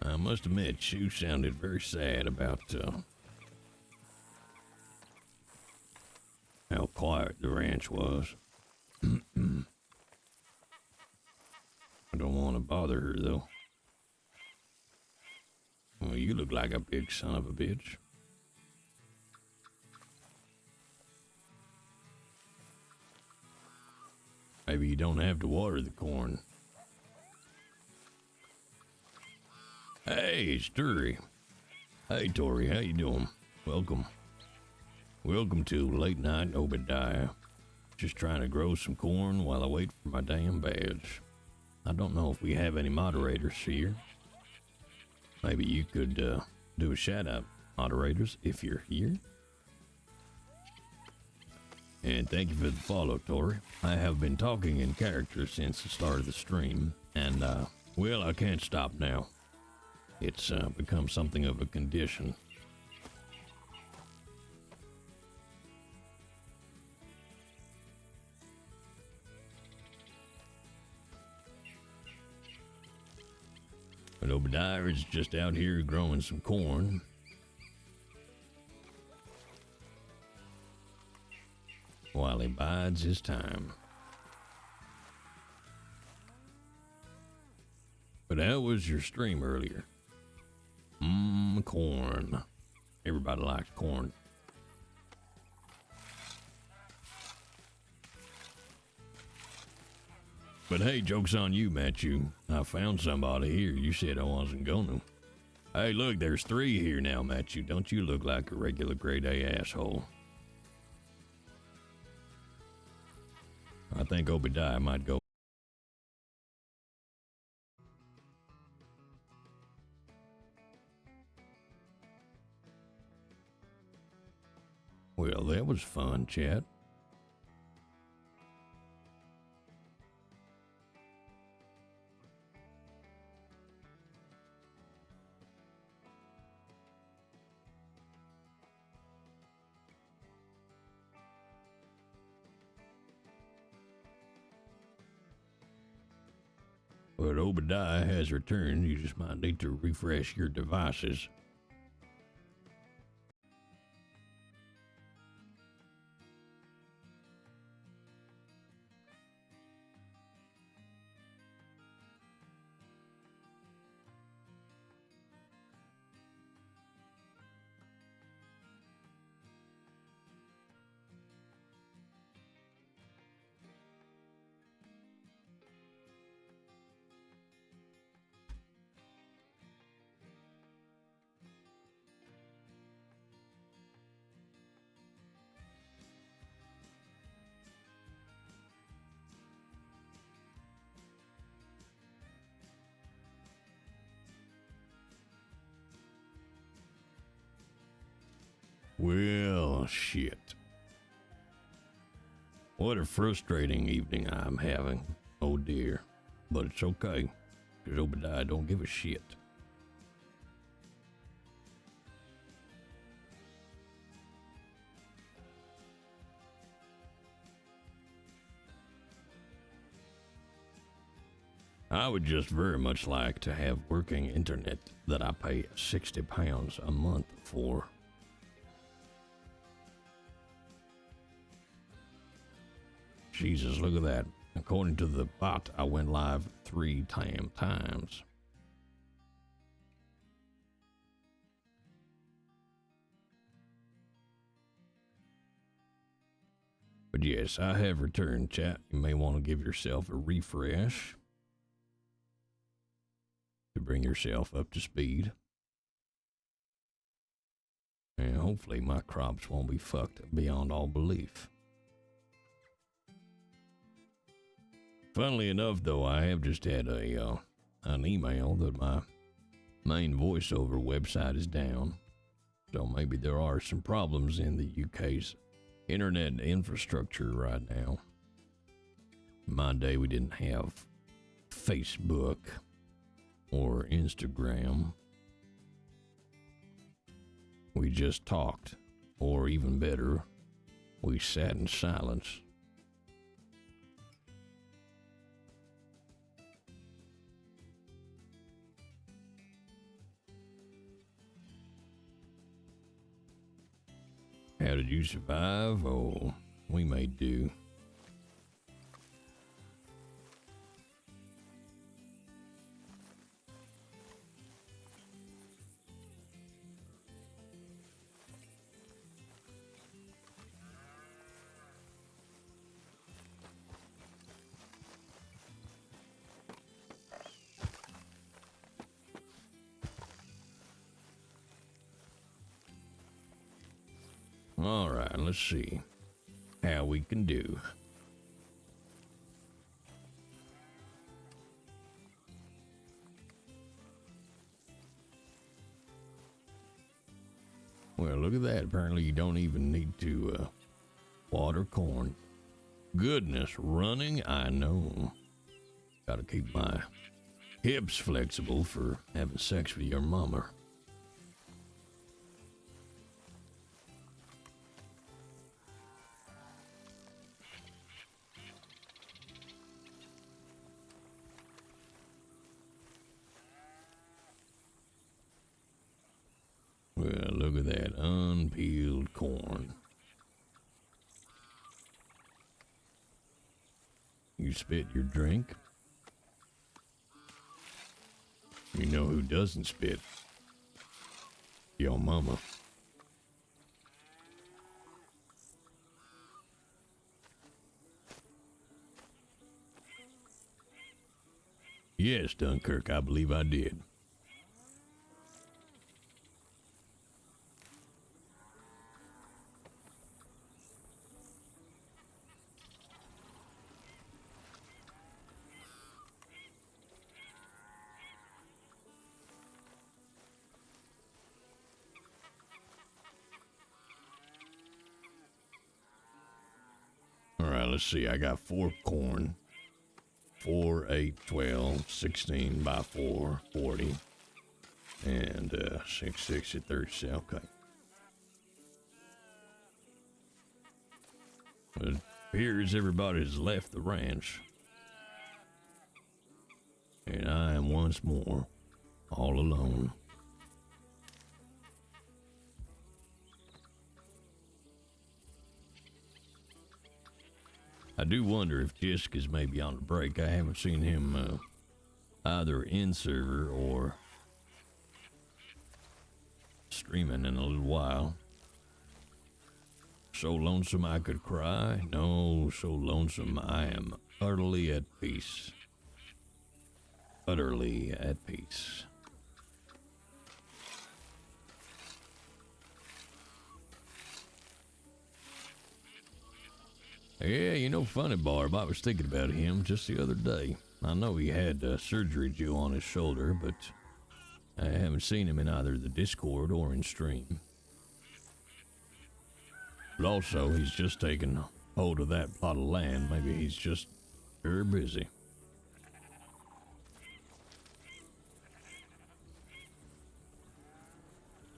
I must admit, Sue sounded very sad about how quiet the ranch was. I don't want to bother her, though. Well, you look like a big son of a bitch. Maybe you don't have to water the corn. Hey, Sturry. Hey, Tori, how you doing? Welcome. Welcome to Late Night Obidiah. Just trying to grow some corn while I wait for my damn badge. I don't know if we have any moderators here. Maybe you could do a shout out, moderators, if you're here. And thank you for the follow, Tori. I have been talking in character since the start of the stream, and well, I can't stop now. It's become something of a condition. But Obidiah is just out here growing some corn. While he bides his time. But how was your stream earlier? Corn. Everybody likes corn. But hey, joke's on you, Matthew. I found somebody here. You said I wasn't gonna. Hey, look, there's 3 here now, Matthew. Don't you look like a regular grade A asshole? I think Obidiah might go. Well, that was fun, chat. But Obidiah has returned. You just might need to refresh your devices. Well, shit. What a frustrating evening I'm having. Oh dear. But it's okay, because Obidiah don't give a shit. I would just very much like to have working internet that I pay £60 a month for. Jesus, look at that. According to the bot, I went live 3 times. But yes, I have returned, chat. You may want to give yourself a refresh to bring yourself up to speed. And hopefully my crops won't be fucked beyond all belief. Funnily enough, though, I have just had an email that my main voiceover website is down. So maybe there are some problems in the UK's internet infrastructure right now. In my day, we didn't have Facebook or Instagram. We just talked, or even better, we sat in silence. How did you survive? Oh, we made do. All right, let's see how we can do. Well, look at that. Apparently you don't even need to water corn. Goodness, running, I know. Gotta keep my hips flexible for having sex with your mama. Well, look at that unpeeled corn. You spit your drink? You know who doesn't spit? Your mama. Yes, Dunkirk, I believe I did. Alright, let's see. I got 4 corn. 4, 8, 12, 16 by 4, 40. And 6, 6 at 30. Okay. It appears everybody has left the ranch. And I am once more all alone. I do wonder if Jisk is maybe on the break. I haven't seen him either in server or streaming in a little while. So lonesome I could cry? No, so lonesome I am utterly at peace. Utterly at peace. Yeah, you know, funny, Barb, I was thinking about him just the other day. I know he had surgery due on his shoulder, but I haven't seen him in either the Discord or in stream. But also, he's just taken hold of that plot of land. Maybe he's just very busy.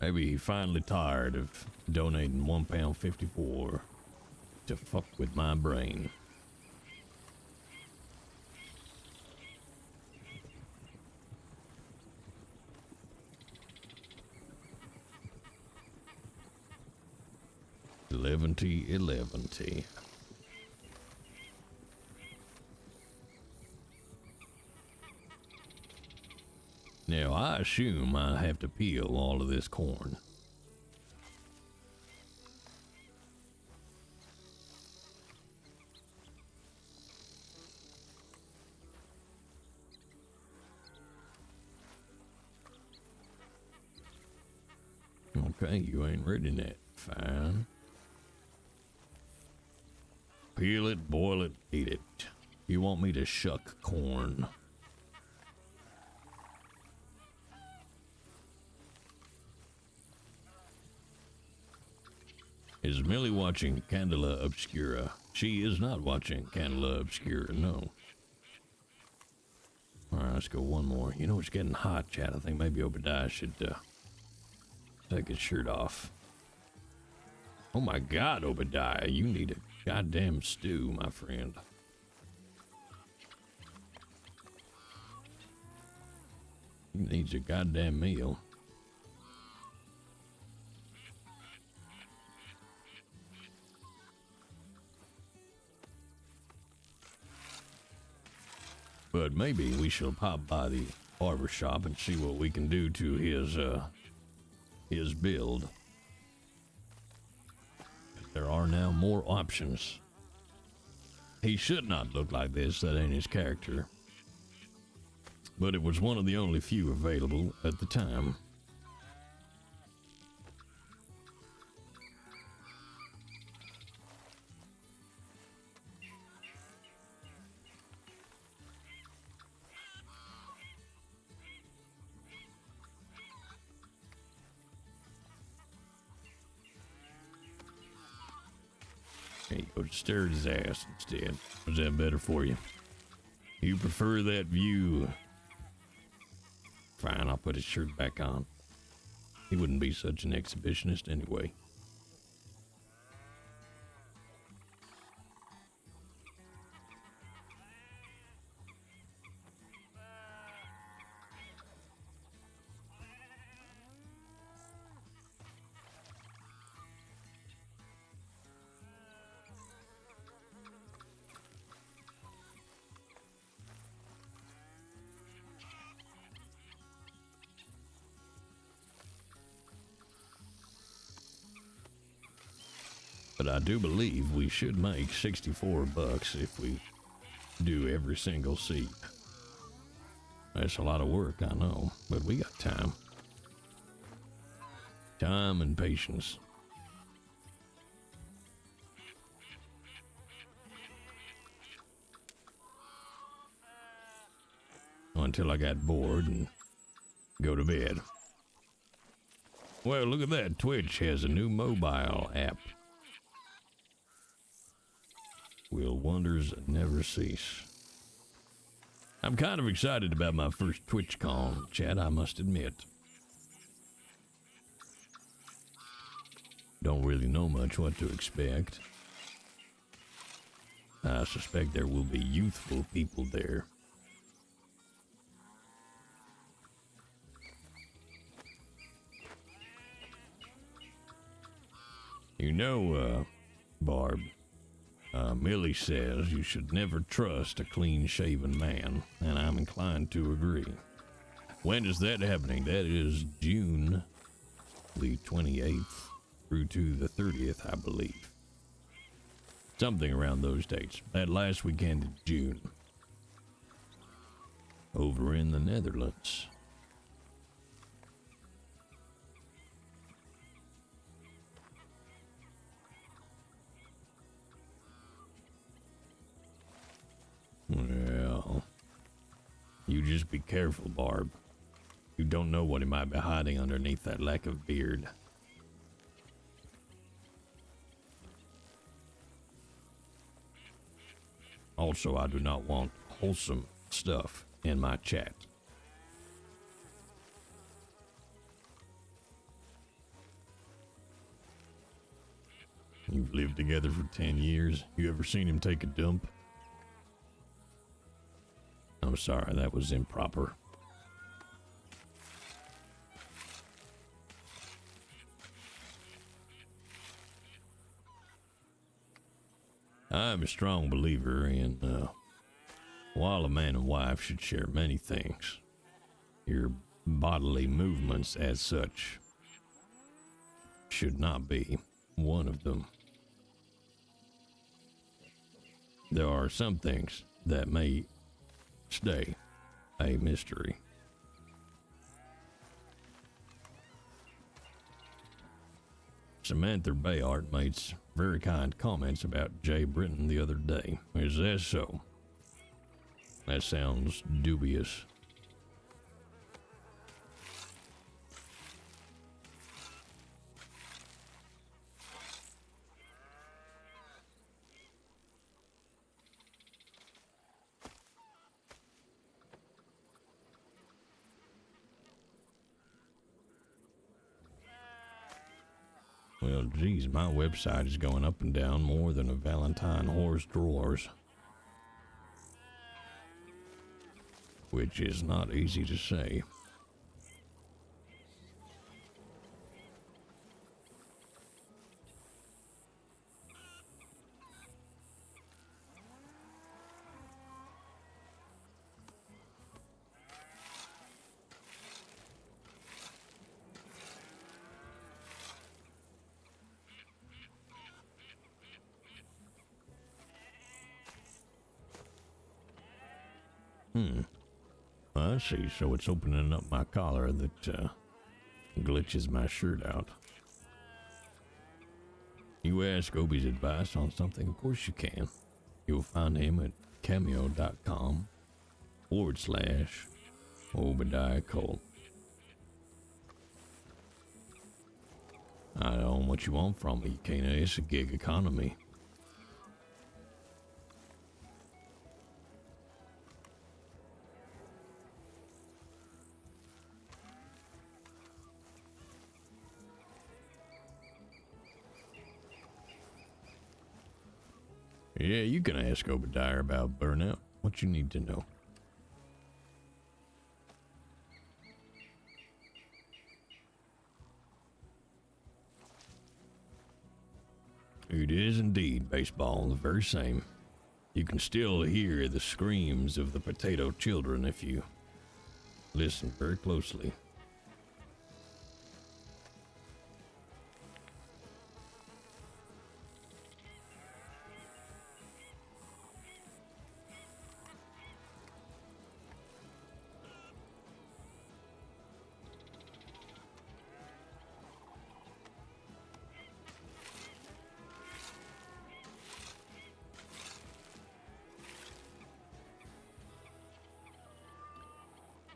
Maybe he finally tired of donating £1.54 to fuck with my brain. $11. Now, I assume I have to peel all of this corn. Okay, you ain't ready yet. Fine. Peel it, boil it, eat it. You want me to shuck corn? Is Millie watching Candela Obscura? She is not watching Candela Obscura, no. Alright, let's go one more. You know, it's getting hot, Chad. I think maybe Obidiah should take his shirt off. Oh my god, Obidiah, you need a goddamn stew, my friend. He needs a goddamn meal. But maybe we shall pop by the barber shop and see what we can do to his build. There are now more options. He should not look like this, that ain't his character. But it was one of the only few available at the time. There you go, stare at his ass instead. Was that better for you? You prefer that view? Fine, I'll put his shirt back on. He wouldn't be such an exhibitionist anyway. But I do believe we should make 64 bucks if we do every single seat. That's a lot of work, I know, but we got time. Time and patience. Until I got bored and go to bed. Well, look at that. Twitch has a new mobile app. Will wonders never cease. I'm kind of excited about my first TwitchCon, chat, I must admit. Don't really know much what to expect. I suspect there will be youthful people there. You know, Barb, Millie says you should never trust a clean-shaven man, and I'm inclined to agree. When is that happening? That is June the 28th through to the 30th, I believe. Something around those dates. That last weekend in June. Over in the Netherlands. Well, you just be careful, Barb. You don't know what he might be hiding underneath that lack of beard. Also, I do not want wholesome stuff in my chat. You've lived together for 10 years. You ever seen him take a dump? I'm sorry, that was improper. I'm a strong believer in, while a man and wife should share many things, your bodily movements as such should not be one of them. There are some things that may stay a mystery. Samantha Bayard made very kind comments about Jay Britton the other day. Is that so? That sounds dubious. Well, geez, my website is going up and down more than a Valentine horse drawers. Which is not easy to say. I see, so it's opening up my collar that glitches my shirt out. You ask Obi's advice on something, of course you can. You'll find him at cameo.com/Obidiah Colt. I don't know what you want from me, Kana. It's a gig economy. Yeah, you can ask Obidiah about burnout. What you need to know. It is indeed baseball, the very same. You can still hear the screams of the potato children if you listen very closely.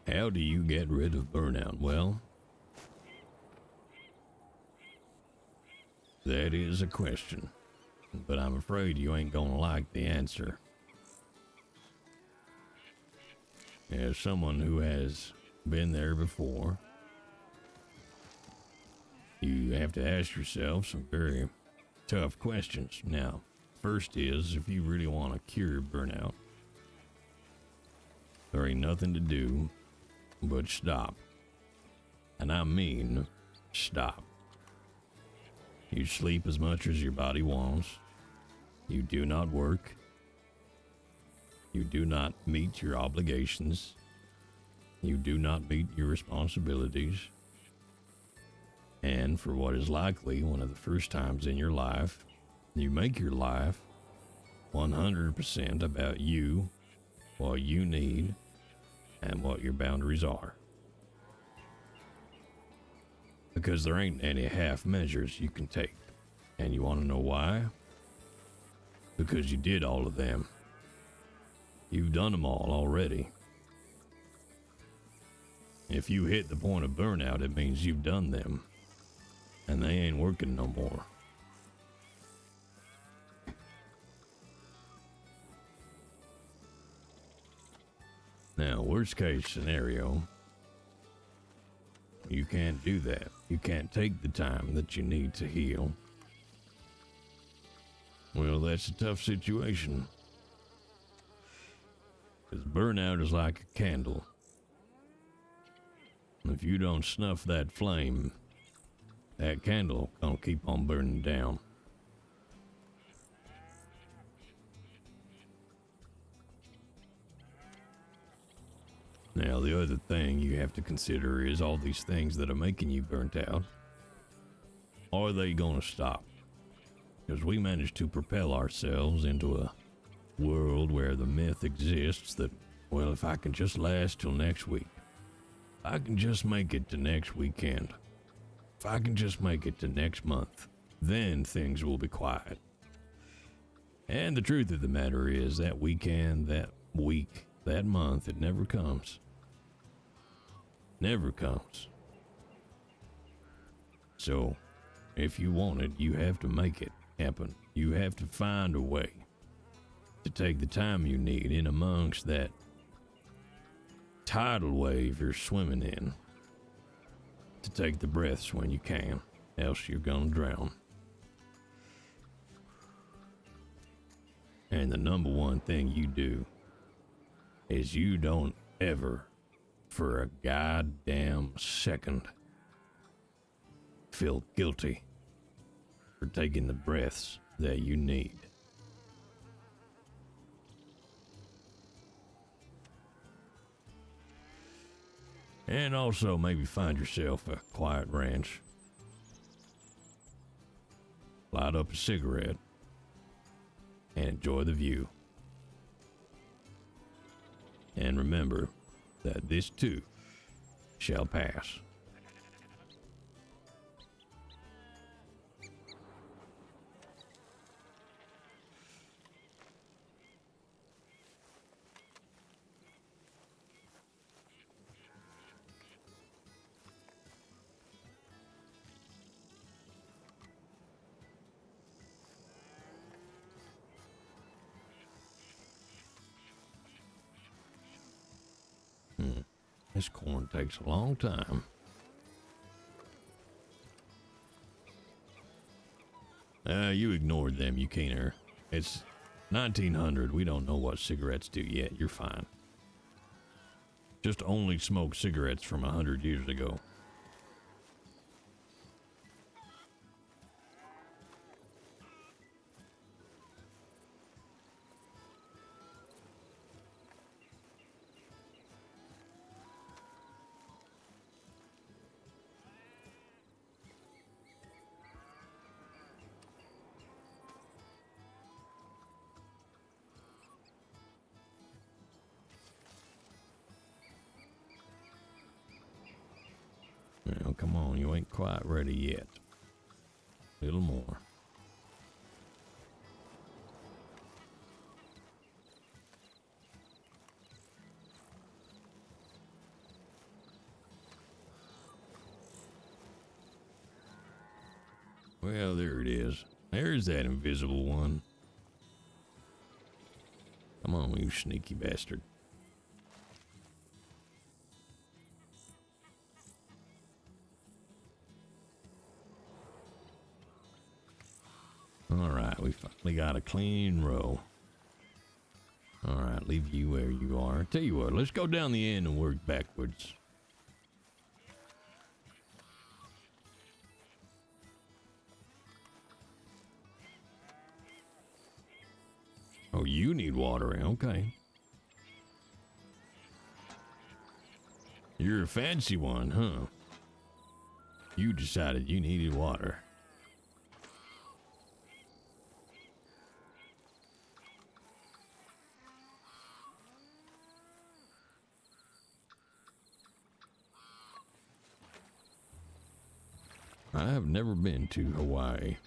How do you get rid of burnout? Well, that is a question, but I'm afraid you ain't gonna like the answer. As someone who has been there before, you have to ask yourself some very tough questions. Now, first is, if you really want to cure burnout, there ain't nothing to do but stop. And I mean stop. You sleep as much as your body wants. You do not work. You do not meet your obligations. You do not meet your responsibilities. And for what is likely one of the first times in your life, you make your life 100% about you, what you need, and what your boundaries are. Because there ain't any half measures you can take. And you want to know why? Because you did all of them. You've done them all already. If you hit the point of burnout, it means you've done them. And they ain't working no more. Now, worst case scenario, you can't do that. You can't take the time that you need to heal. Well, that's a tough situation. Because burnout is like a candle. If you don't snuff that flame, that candle gonna keep on burning down. Now, the other thing you have to consider is all these things that are making you burnt out. Are they gonna stop? Because we managed to propel ourselves into a world where the myth exists that, well, if I can just last till next week, I can just make it to next weekend, if I can just make it to next month, then things will be quiet. And the truth of the matter is that weekend, that week, that month, it never comes. Never comes. So, if you want it, you have to make it happen. You have to find a way to take the time you need in amongst that tidal wave you're swimming in, to take the breaths when you can, else you're gonna drown. And the number one thing you do is you don't ever, for a goddamn second, feel guilty for taking the breaths that you need. And also maybe find yourself a quiet ranch. Light up a cigarette and enjoy the view. And remember that this too shall pass. This corn takes a long time. You ignored them, you keener. It's 1900. We don't know what cigarettes do yet. You're fine. Just only smoke cigarettes from 100 years ago. Well, come on, you ain't quite ready yet. A little more. Well, there it is. There's that invisible one. Come on, you sneaky bastard. All right, we finally got a clean row. All right, leave you where you are. Tell you what, let's go down the end and work backwards. Oh, you need watering, okay. You're a fancy one, huh? You decided you needed water. I have never been to Hawaii.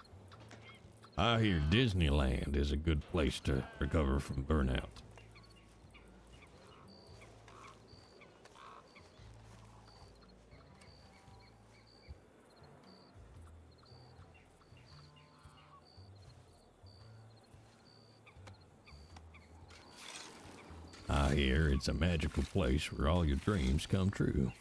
I hear Disneyland is a good place to recover from burnout. I hear it's a magical place where all your dreams come true.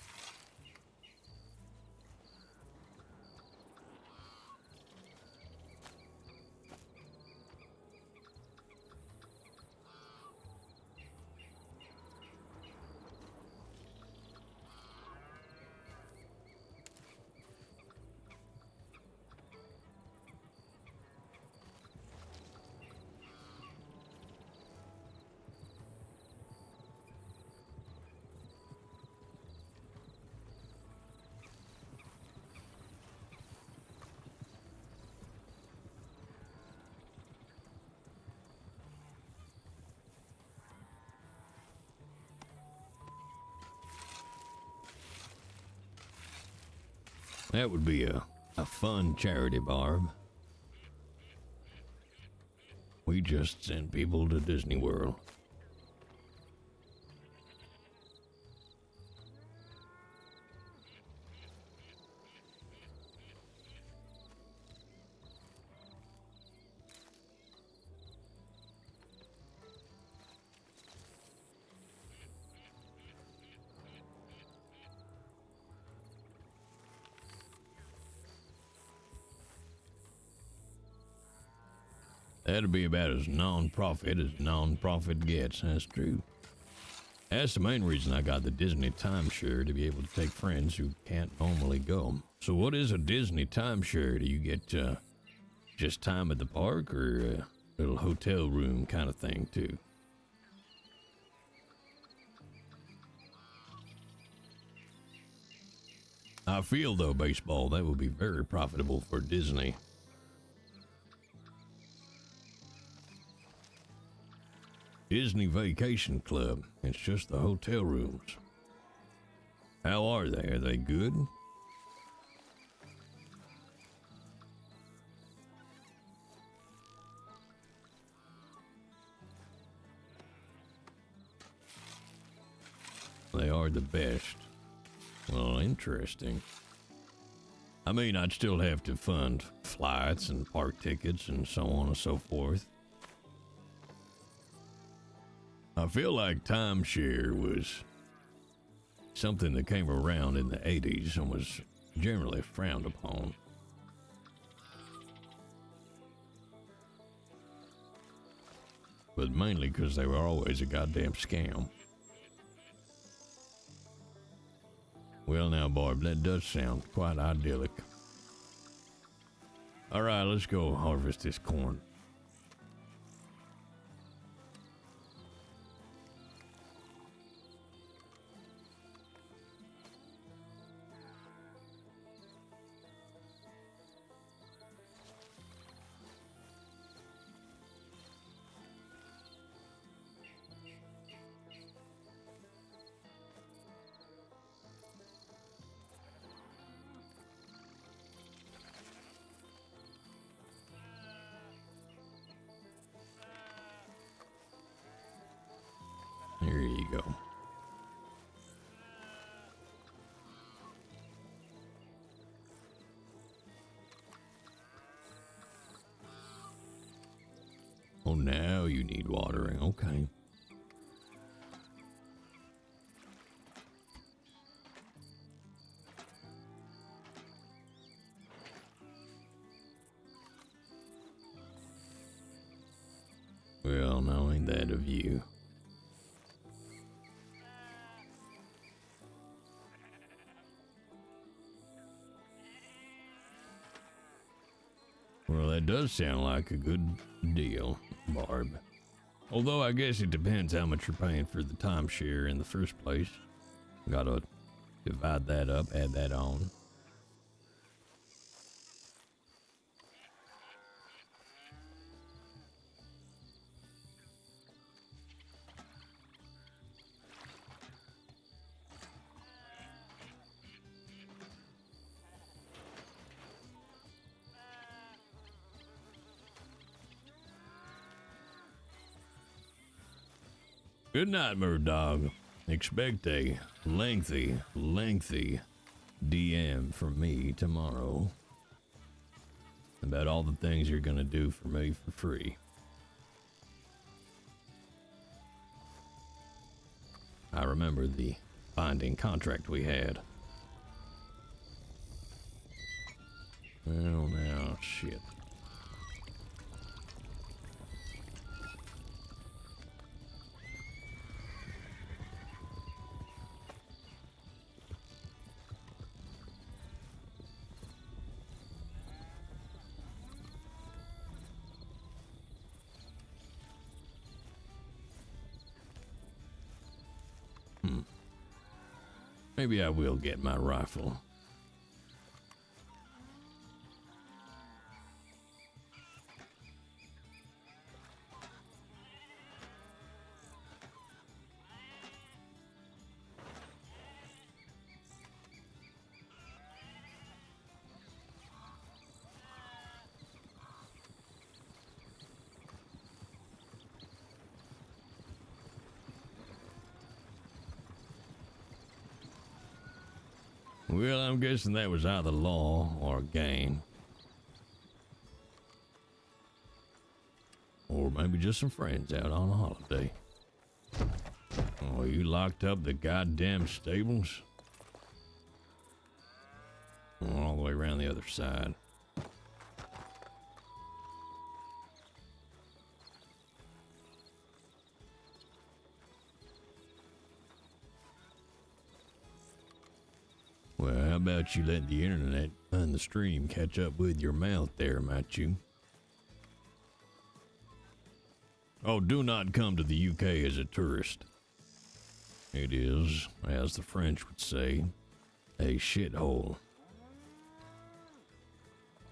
That would be a fun charity, Barb. We just send people to Disney World. That'd be about as non-profit as non-profit gets, that's true. That's the main reason I got the Disney timeshare, to be able to take friends who can't normally go. So what is a Disney timeshare? Do you get just time at the park, or a little hotel room kind of thing too? I feel though, baseball, that would be very profitable for Disney. Disney Vacation Club. It's just the hotel rooms. How are they? Are they good? They are the best. Well, interesting. I mean, I'd still have to fund flights and park tickets and so on and so forth. I feel like timeshare was something that came around in the 80s and was generally frowned upon. but mainly because they were always a goddamn scam. Well now, Barb, that does sound quite idyllic. Alright, let's go harvest this corn. There you go. Oh, now you need watering. Okay. Well, now ain't that of you. Well, that does sound like a good deal, Barb. Although I guess it depends how much you're paying for the timeshare in the first place. Gotta divide that up, add that on. Good night, Murdog. Expect a lengthy DM from me tomorrow about all the things you're gonna do for me for free. I remember the binding contract we had. Well, now, shit. Maybe I will get my rifle. Well, I'm guessing that was either law or gang. Or maybe just some friends out on a holiday. Oh, you locked up the goddamn stables? All the way around the other side. Well, how about you let the internet and the stream catch up with your mouth there, might you? Oh, do not come to the UK as a tourist. It is, as the French would say, a shithole.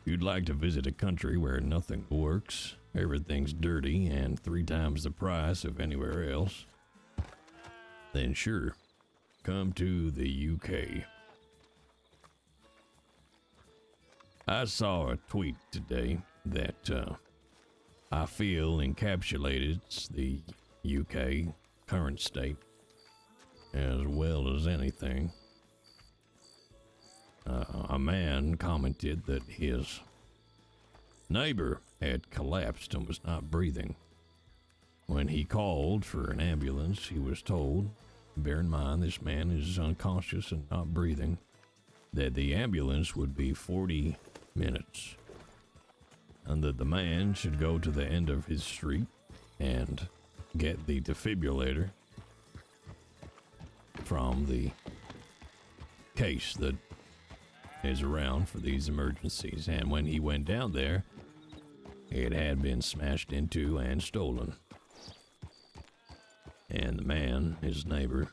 If you'd like to visit a country where nothing works, everything's dirty, and 3 times the price of anywhere else, then sure, come to the UK. I saw a tweet today that I feel encapsulates the UK current state as well as anything. A man commented that his neighbor had collapsed and was not breathing. When he called for an ambulance, he was told, bear in mind this man is unconscious and not breathing, that the ambulance would be 40 minutes, and that the man should go to the end of his street and get the defibrillator from the case that is around for these emergencies. And when he went down there, it had been smashed into and stolen. And the man, his neighbor,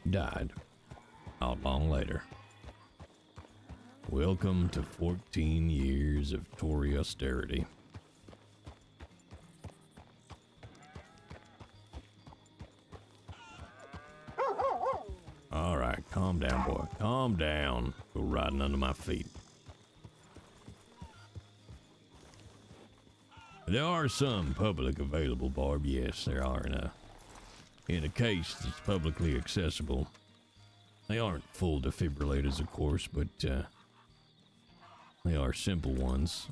died not long later. Welcome to 14 years of Tory austerity. All right, calm down, boy. Calm down. Go riding under my feet. There are some public available, Barb. Yes, there are in a case that's publicly accessible. They aren't full defibrillators, of course, but they are simple ones.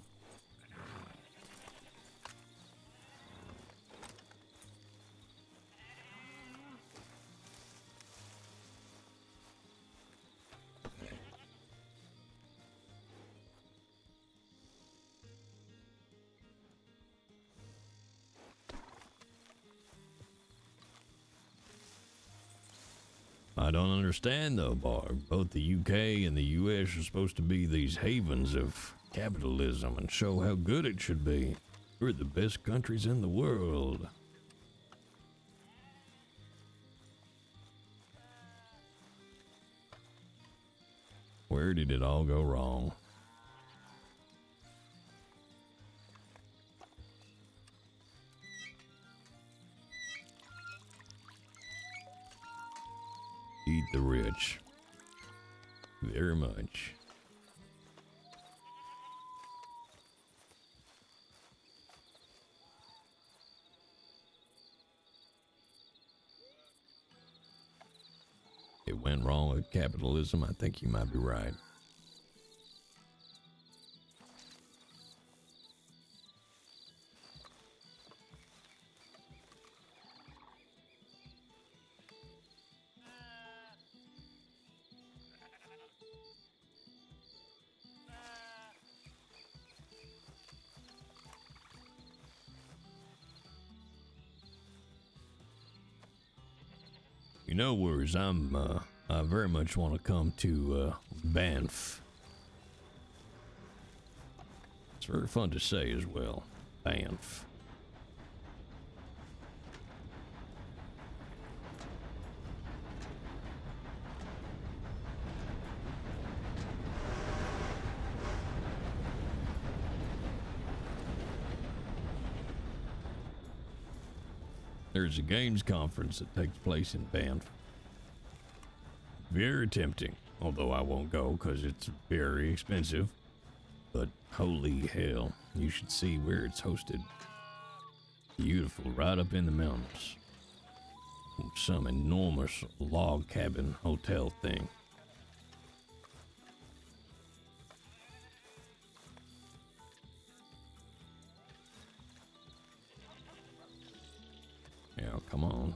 I don't understand though, Barb. Both the UK and the US are supposed to be these havens of capitalism and show how good it should be. We're the best countries in the world. Where did it all go wrong? Eat the rich. Very much. It went wrong with capitalism. I think you might be right. You know, whereas I very much want to come to Banff. It's very fun to say as well, Banff. There's a games conference that takes place in Banff. Very tempting, although I won't go because it's very expensive. But holy hell, you should see where it's hosted. Beautiful, right up in the mountains. Some enormous log cabin hotel thing. Yeah, come on.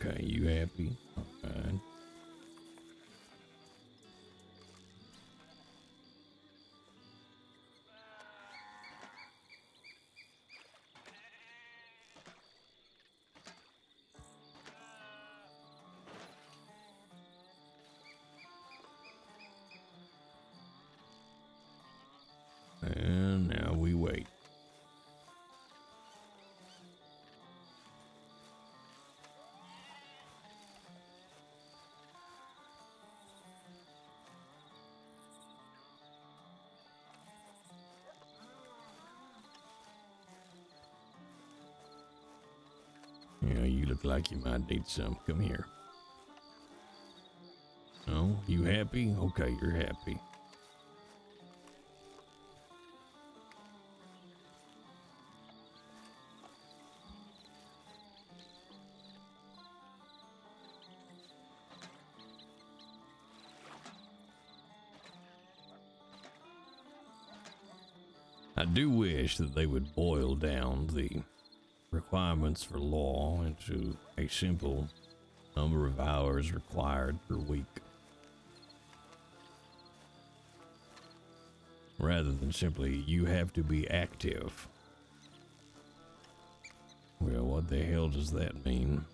Okay, you happy? All right. And now we wait. Yeah, you look like you might need some. Come here. Oh, you happy? Okay, you're happy. I do wish that they would boil down the requirements for law into a simple number of hours required per week, rather than simply you have to be active. Well, what the hell does that mean?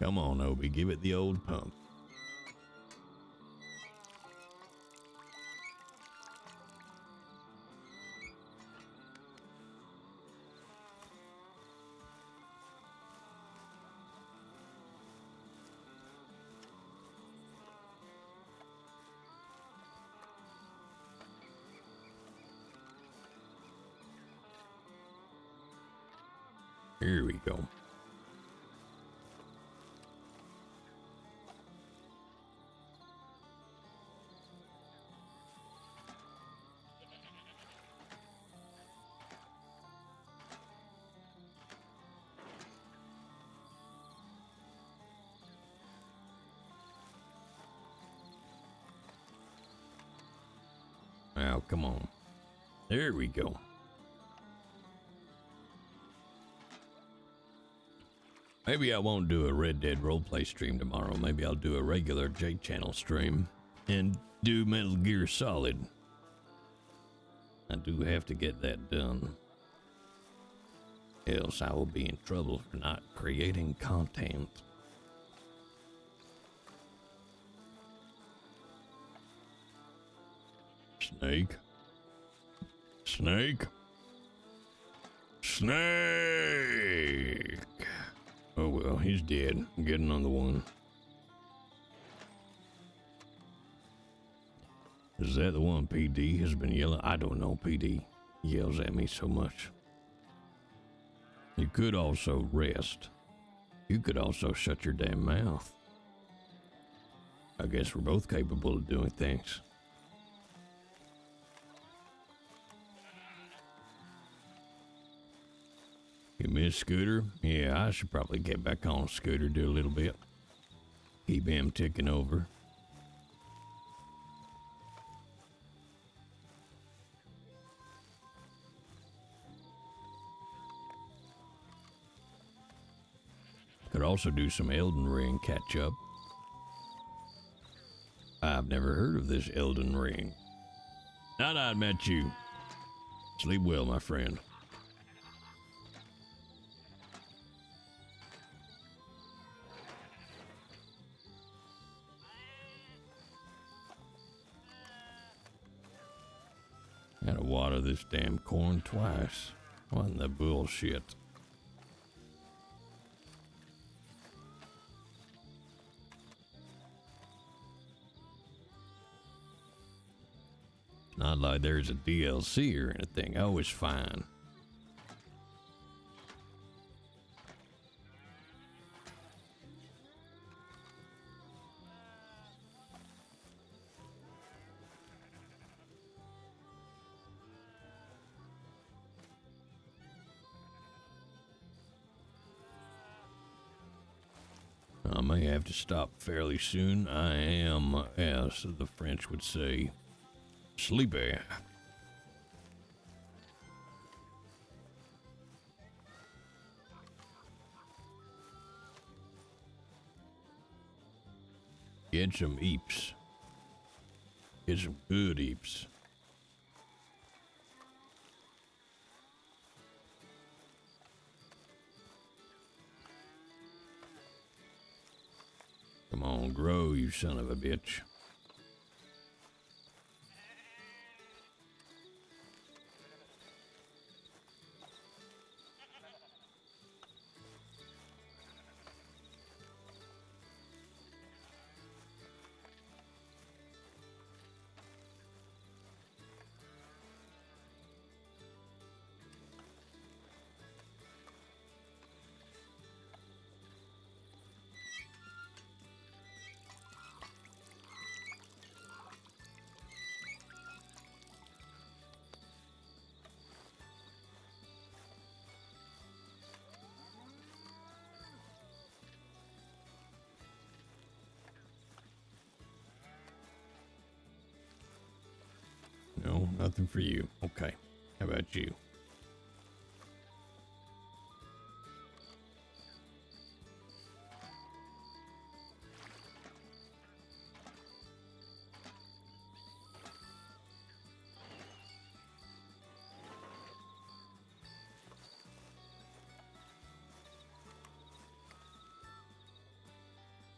Come on, Obi, give it the old pump. Here we go. Now, come on. There we go. Maybe I won't do a Red Dead roleplay stream tomorrow. Maybe I'll do a regular J Channel stream and do Metal Gear Solid. I do have to get that done. Else I will be in trouble for not creating content. Snake. Snake. Snake. Oh well, he's dead. Get another one. Is that the one PD has been yelling? I don't know. PD yells at me so much. You could also rest. You could also shut your damn mouth. I guess we're both capable of doing things. You miss Scooter? Yeah, I should probably get back on Scooter, do a little bit. Keep him ticking over. Could also do some Elden Ring catch up. I've never heard of this Elden Ring. Now that I've met you. Sleep well, my friend. Gotta water this damn corn twice. What in the bullshit? Not like there's a DLC or anything. Oh, it's fine. I may have to stop fairly soon. I am, as the French would say, sleepy. Get some eeps. Get some good eeps. Come on, grow, you son of a bitch. Nothing for you. Okay. How about you?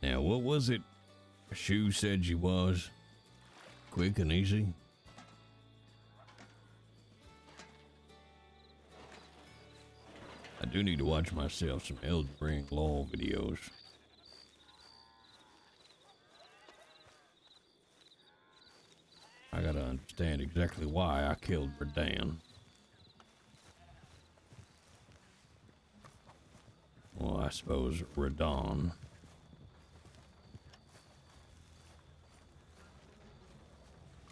Now, what was it Shoe said you was? Quick and easy? I do need to watch myself some Elden Ring law videos. I gotta understand exactly why I killed Verdan. Well, I suppose Radon.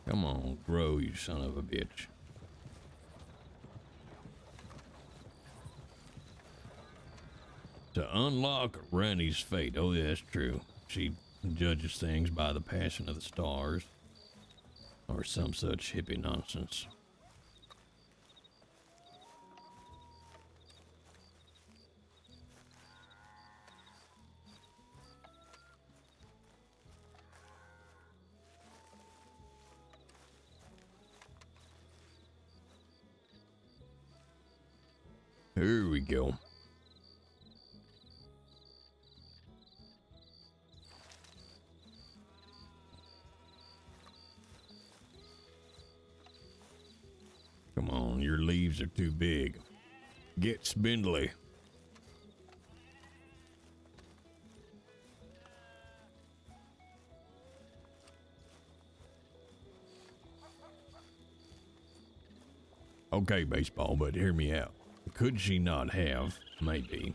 Come on, grow, you son of a bitch. To unlock Ranny's fate. Oh, yeah, that's true. She judges things by the passing of the stars. Or some such hippie nonsense. Here we go. Come on, your leaves are too big. Get spindly. Okay, baseball, but hear me out. Could she not have, maybe,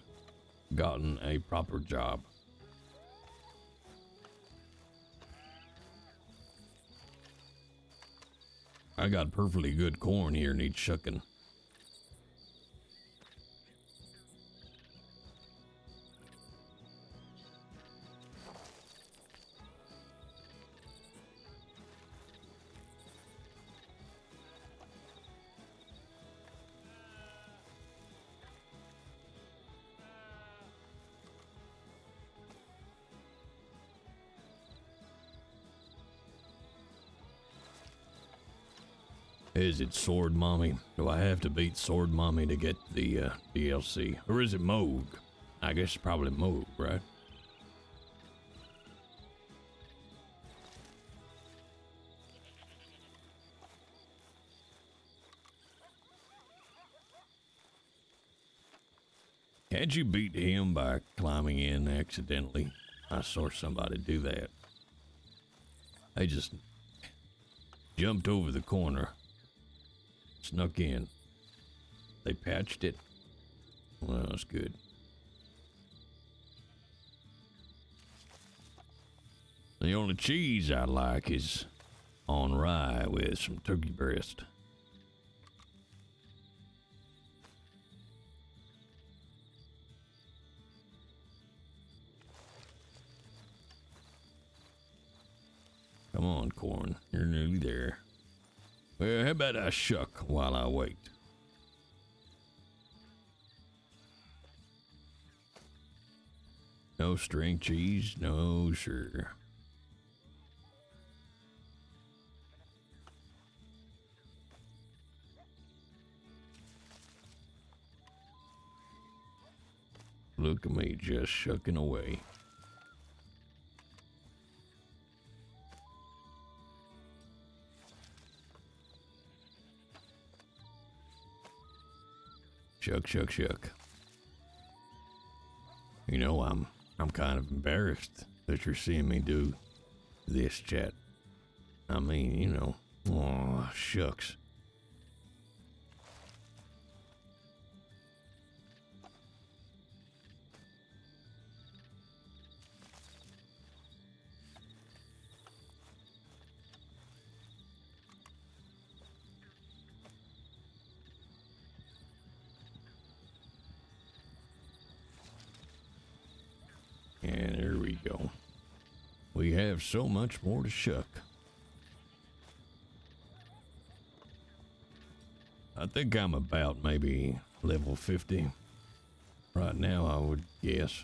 gotten a proper job? I got perfectly good corn here needs shucking. Is it Sword Mommy? Do I have to beat Sword Mommy to get the DLC? Or is it Moog? I guess it's probably Moog, right? Can't you beat him by climbing in accidentally? I saw somebody do that. They just jumped over the corner. Snuck in. They patched it. Well, that's good. The only cheese I like is on rye with some turkey breast. Come on, corn. You're nearly there. Well, how about I shuck while I wait? No string cheese? No, sir. Look at me just shucking away. Shuck, shuck, shuck. You know, I'm kind of embarrassed that you're seeing me do this, chat. I mean, you know, oh, shucks. And there we go. We have so much more to shuck. I think I'm about maybe level 50 right now, I would guess.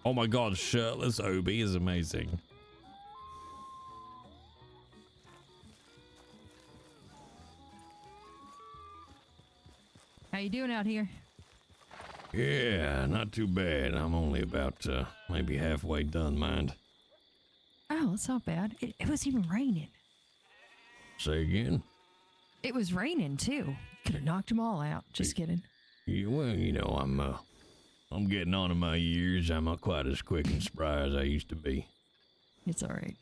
Oh my god, shirtless Obi is amazing. How you doing out here? Yeah, not too bad. I'm only about maybe halfway done, mind. Oh, that's not bad. It was even raining. Say again? It was raining too. Could have knocked them all out. Just kidding. Yeah, well, you know, I'm getting on in my years. I'm not quite as quick and spry as I used to be. It's all right.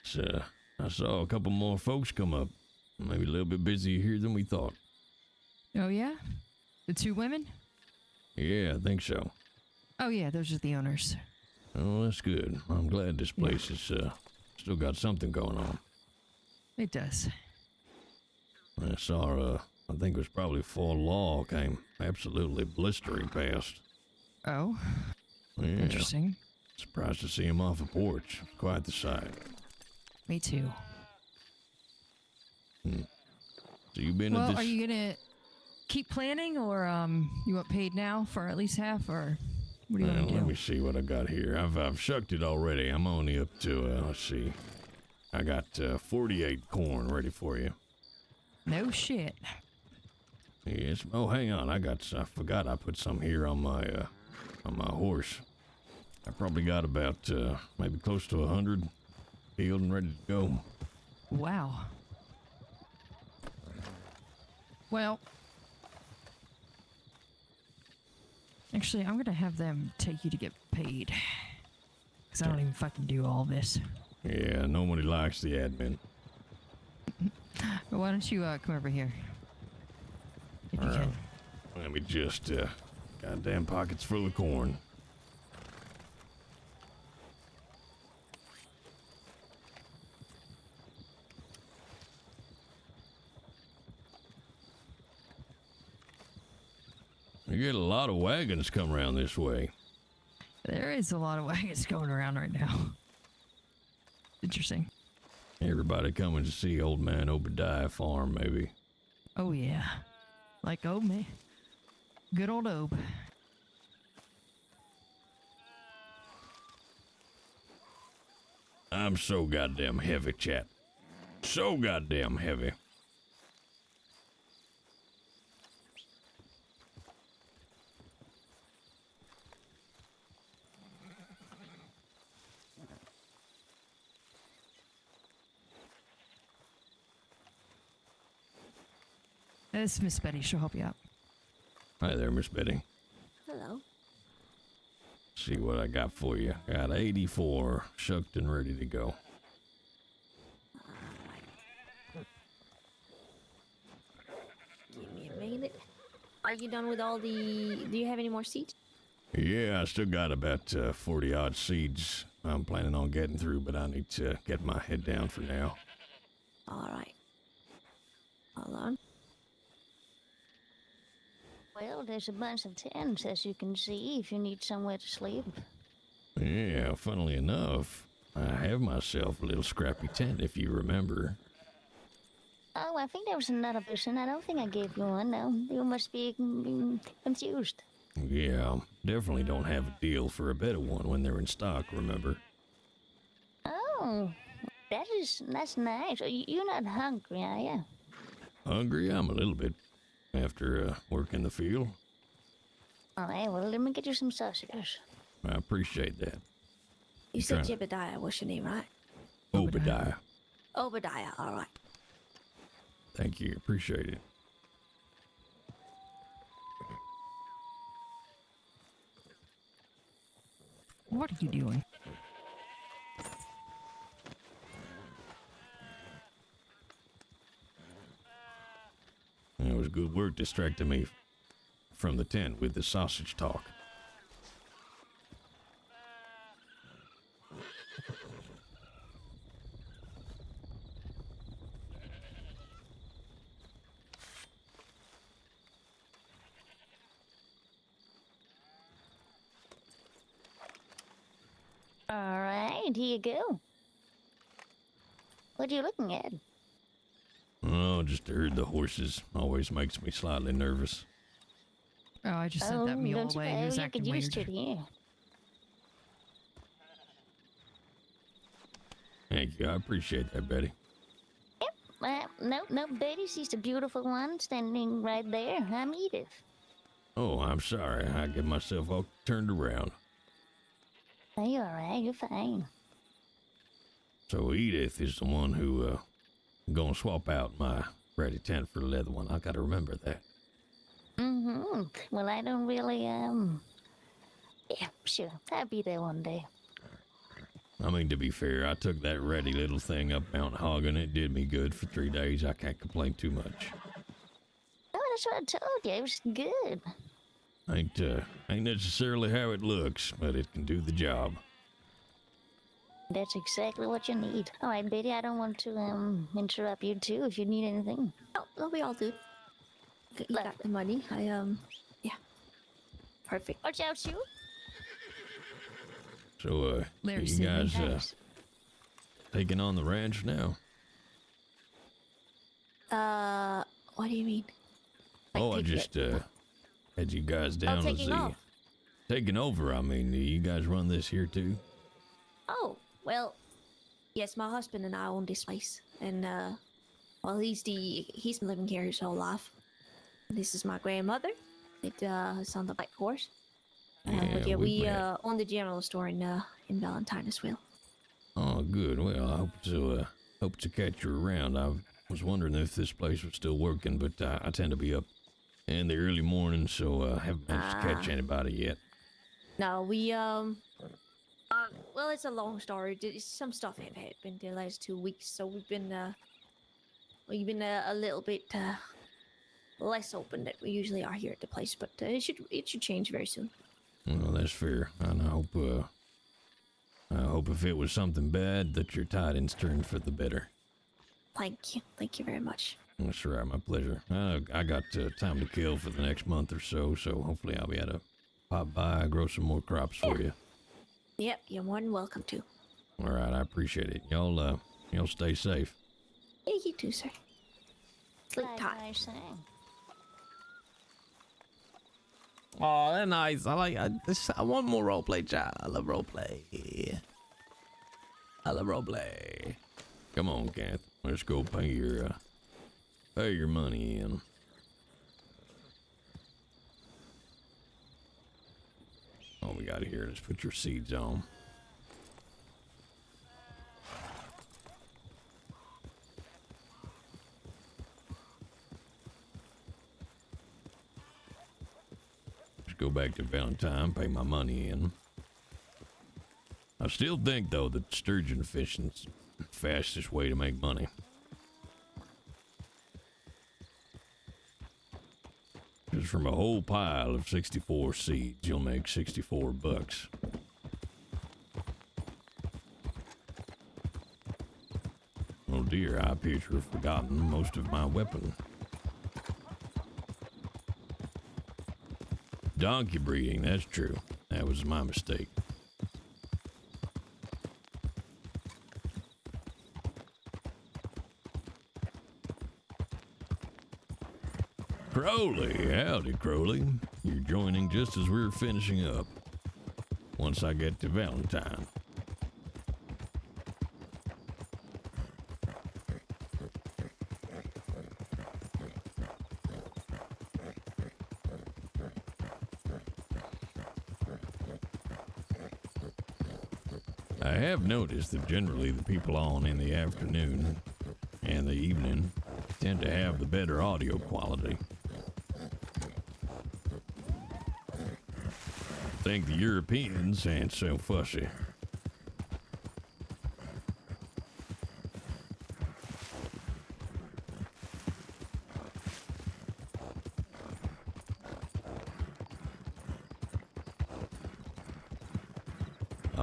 So, I saw a couple more folks come up. Maybe a little bit busier here than we thought. Oh yeah, the 2 women. Yeah, I think so. Oh yeah, those are the owners. Oh, that's good. I'm glad this place has still got something going on. It does. I saw, I think it was probably full law came absolutely blistering past. Oh, Yeah, interesting. surprised to see him off a porch. Quite the sight. Me too. So you've been at Well, this... are you gonna keep planning, or you want paid now for at least half, or what do you want to Let do? me see what I got here. I've shucked it already. I'm only up to, let's see. I got 48 corn ready for you. No shit. Yes. Oh, hang on. I forgot I put some here on my horse. I probably got about maybe close to 100 peeled and ready to go. Wow. Well, actually, I'm gonna have them take you to get paid. Because I don't even fucking do all this. Yeah, nobody likes the admin. But why don't you come over here? If you All right. can. Let me just, goddamn pockets full of corn. You get a lot of wagons come around this way. There is a lot of wagons going around right now. Interesting. Everybody coming to see old man Obidiah farm, maybe. Oh yeah. Like Ob, man. Good old Ob. I'm so goddamn heavy, chat. So goddamn heavy. This is Miss Betty. She'll help you out. Hi there, Miss Betty. Hello. See what I got for you. Got 84 shucked and ready to go. Give me a minute. Are you done with all the... Do you have any more seats? Yeah, I still got about 40 odd seeds I'm planning on getting through, but I need to get my head down for now. All right. Hold on. Well, there's a bunch of tents, as you can see, if you need somewhere to sleep. Yeah, funnily enough, I have myself a little scrappy tent, if you remember. Oh, I think there was another person. I don't think I gave you one, no. You must be confused. Yeah, definitely don't have a deal for a better one when they're in stock, remember? Oh, that's nice. You're not hungry, are you? Hungry? I'm a little bit after work in the field. All right, well, let me get you some sausages. I appreciate that. You said Okay. Jebediah. What's your name, right? Obidiah. Obadiah, all right. Thank you. Appreciate it. What are you doing? good work distracting me from the tent with the sausage talk. All right, here you go. What are you looking at? Oh, just to herd the horses always makes me slightly nervous. Oh, I just sent that mule don't you away. He know, was you acting could use weird. it here. Thank you, I appreciate that, Betty. No, Betty, she's the beautiful one standing right there. I'm Edith. Oh, I'm sorry. I get myself all turned around. Oh, you're all right. You're fine. So Edith is the one who gonna swap out my ratty tent for the leather one. I gotta remember that. Mm-hmm. Well, I don't really, Yeah, sure. I'll be there one day. I mean, to be fair, I took that ratty little thing up Mount Hog and it did me good for 3 days. I can't complain too much. Oh, that's what I told you. It was good. Ain't necessarily how it looks, but it can do the job. That's exactly what you need. All right, Betty, I don't want to, interrupt you, too, if you need anything. Oh, they'll be all good. You got the money. Yeah. Perfect. Watch out, you. So, Larry you said guys, Thanks. taking on the ranch now? What do you mean? Like Oh, I taking just, it- had you guys down as taking the... off. Taking over, I mean, do you guys run this here too? Oh, well, yes, my husband and I own this place, and well, he's been living here his whole life. This is my grandmother. It's on the Black Horse. But yeah, we've we met. own the general store in Valentine as well. Oh, good. Well, I hope to catch you around. I was wondering if this place was still working, but I tend to be up in the early morning, so haven't managed to catch anybody yet. No, we well, it's a long story. Some stuff have happened the last 2 weeks, so we've been a little bit less open than we usually are here at the place. But it should change very soon. Well, that's fair. And I hope if it was something bad that your tidings turned for the better. Thank you very much. That's all right, my pleasure. I got time to kill for the next month or so, so hopefully I'll be able to pop by, grow some more crops for you. Yep, you're more than welcome to. All right, I appreciate it. Y'all stay safe. Yeah, you too, sir. Sleep tight. Bye, Sam. Oh, they're nice. I want more roleplay chat. I love roleplay. Come on, Kath. Let's go pay your money in. All we got here is put your seeds on. Just go back to Valentine, pay my money in. I still think, though, that sturgeon fishing's the fastest way to make money. Just from a whole pile of 64 seeds, you'll make 64 bucks. Oh dear, I appear to have forgotten most of my weapon. Donkey breeding, that's true. That was my mistake. Crowley, howdy Crowley. You're joining just as we're finishing up. Once I get to Valentine. I have noticed that generally the people on in the afternoon and the evening tend to have the better audio quality. I think the Europeans ain't so fussy.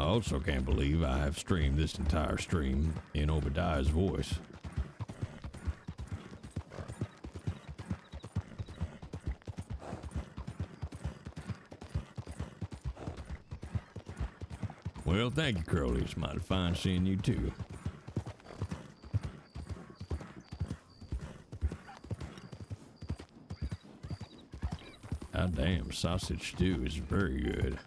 also can't believe I have streamed this entire stream in Obidiah's voice. Well, thank you, Crowley. It's mighty fine seeing you too. God damn, sausage stew is very good.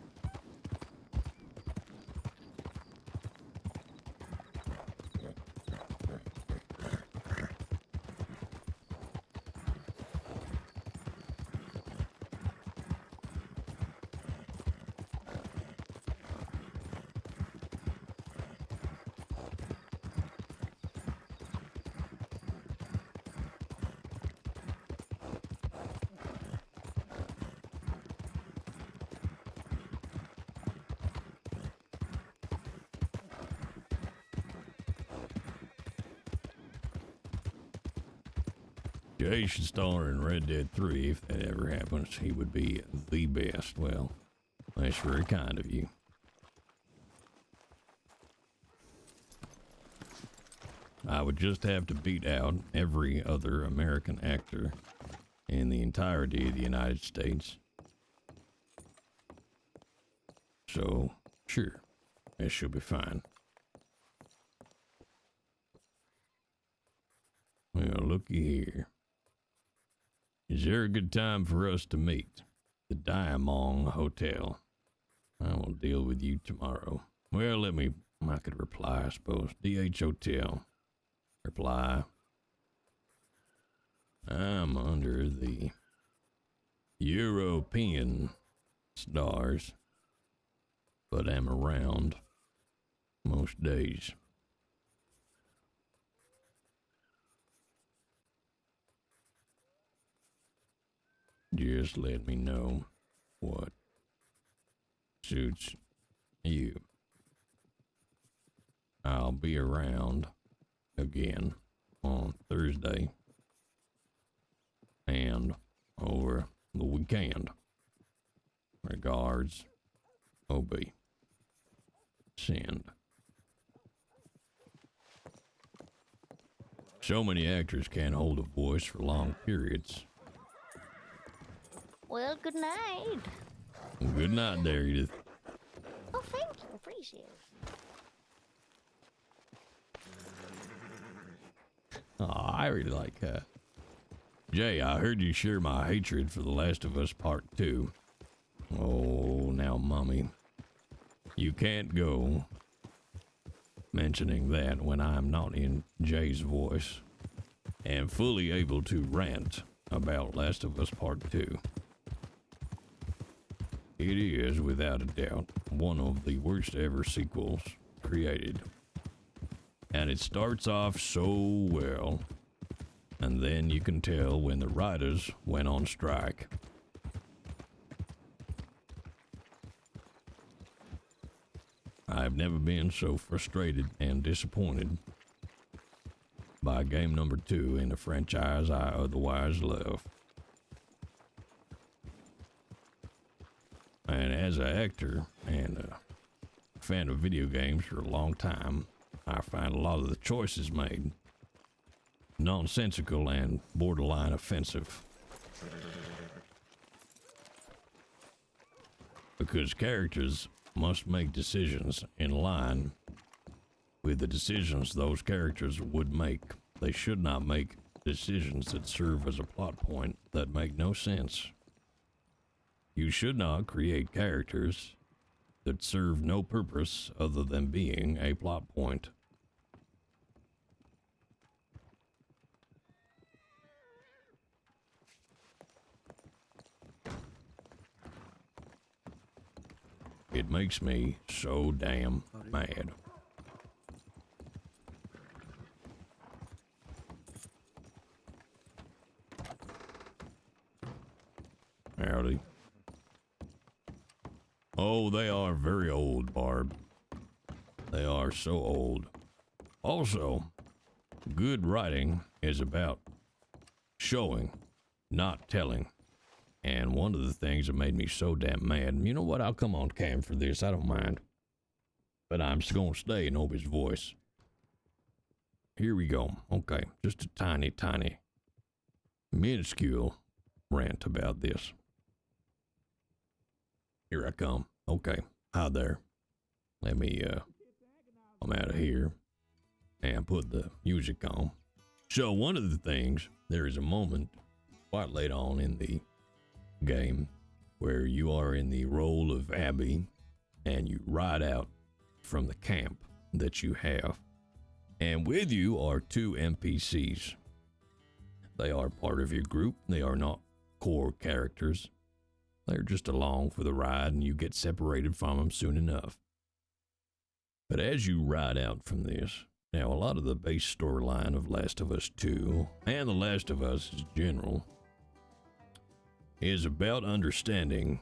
Jay should star in Red Dead 3 if that ever happens. He would be the best. Well, that's very kind of you. I would just have to beat out every other American actor in the entirety of the United States. So, sure, that should be fine. Well, looky here. Is there a good time for us to meet? The Diamond Hotel. I will deal with you tomorrow. Well, I could reply, I suppose. DH Hotel. Reply. I'm under the European stars, but am around most days. Just let me know what suits you. I'll be around again on Thursday and over the weekend. Regards, Obi. Send. So many actors can't hold a voice for long periods. Well, good night. Good night there, Edith. Oh, thank you. Appreciate it. Oh, I really like her. Jay, I heard you share my hatred for The Last of Us Part 2. Oh, now, Mommy. You can't go mentioning that when I'm not in Jay's voice and fully able to rant about Last of Us Part 2. It is, without a doubt, one of the worst ever sequels created. And it starts off so well, and then you can tell when the writers went on strike. I've never been so frustrated and disappointed by game number 2 in a franchise I otherwise love. And as an actor and a fan of video games for a long time, I find a lot of the choices made nonsensical and borderline offensive. Because characters must make decisions in line with the decisions those characters would make. They should not make decisions that serve as a plot point that make no sense. You should not create characters that serve no purpose other than being a plot point. It makes me so damn mad. Howdy. Oh, they are very old, Barb. They are so old. Also, good writing is about showing, not telling. And one of the things that made me so damn mad, you know what? I'll come on cam for this. I don't mind. but I'm just gonna stay in Obi's voice. Here we go. Okay, just a tiny, minuscule rant about this. Here I come. Okay, hi there. Let me, I'm out of here and put the music on. So one of the things, there is a moment quite late on in the game where you are in the role of Abby and you ride out from the camp that you have. And with you are 2 NPCs. They are part of your group. They are not core characters. They're just along for the ride and you get separated from them soon enough. But as you ride out from this, now a lot of the base storyline of Last of Us 2 and The Last of Us in general is about understanding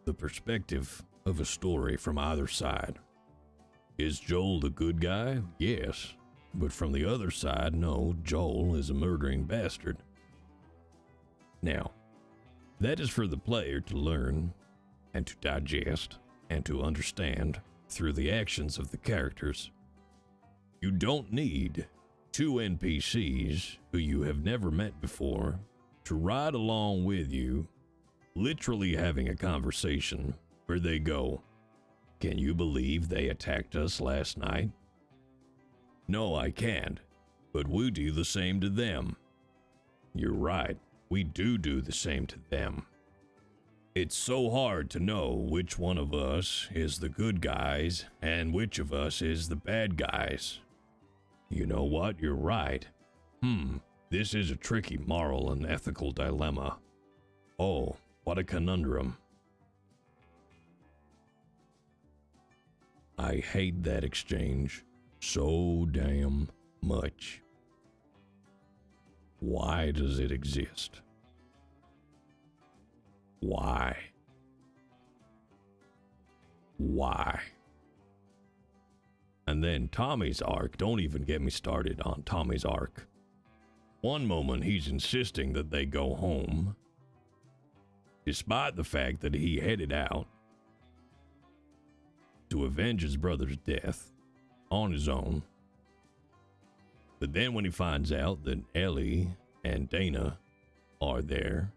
the perspective of a story from either side. Is Joel the good guy? Yes. But from the other side, no, Joel is a murdering bastard. Now, that is for the player to learn and to digest and to understand through the actions of the characters. You don't need 2 NPCs who you have never met before to ride along with you, literally having a conversation where they go, "Can you believe they attacked us last night?" "No, I can't, but we do the same to them." "You're right, we do the same to them." It's so hard to know which one of us is the good guys and which of us is the bad guys. You know what? You're right. This is a tricky moral and ethical dilemma. Oh, what a conundrum. I hate that exchange so damn much. Why does it exist? Why? And then Tommy's arc, don't even get me started on Tommy's arc. One moment he's insisting that they go home, despite the fact that he headed out to avenge his brother's death on his own. But then when he finds out that Ellie and Dana are there,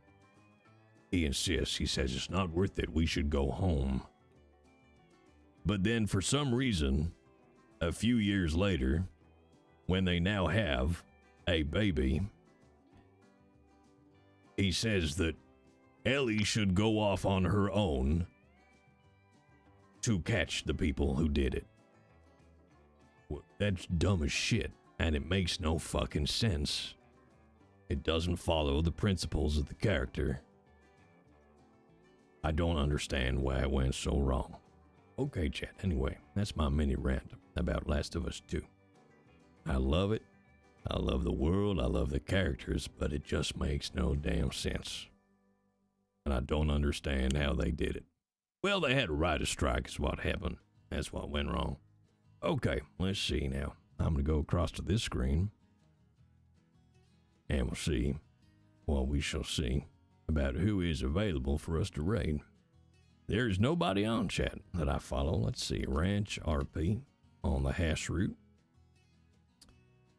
he insists, he says it's not worth it, we should go home. But then for some reason, a few years later, when they now have a baby, he says that Ellie should go off on her own to catch the people who did it. Well, that's dumb as shit, and it makes no fucking sense. It doesn't follow the principles of the character. I don't understand why it went so wrong. Okay, chat, anyway, that's my mini rant about Last of Us 2. I love it. I love the world. I love the characters, but it just makes no damn sense. And I don't understand how they did it. Well, they had a writer's strike is what happened. That's what went wrong. Okay, let's see now. I'm going to go across to this screen. And we'll see what we shall see about who is available for us to raid. There's nobody on chat that I follow. Let's see. Ranch RP on the hash route.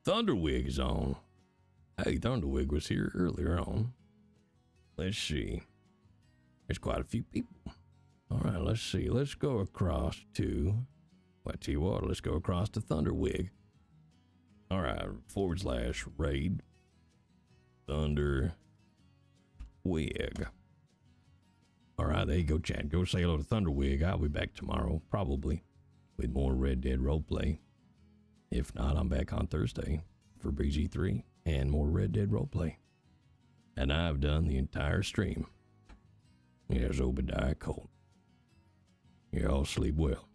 Thunderwig is on. Hey, Thunderwig was here earlier on. Let's see. There's quite a few people. All right, let's see. Let's go across to, well, I tell you what, let's go across to Thunderwig. All right, / raid Thunderwig. All right, there you go, chat. Go say hello to Thunderwig. I'll be back tomorrow, probably, with more Red Dead roleplay. If not, I'm back on Thursday for BG3 and more Red Dead roleplay. And I've done the entire stream. Yes, Obidiah Colt. You all sleep well.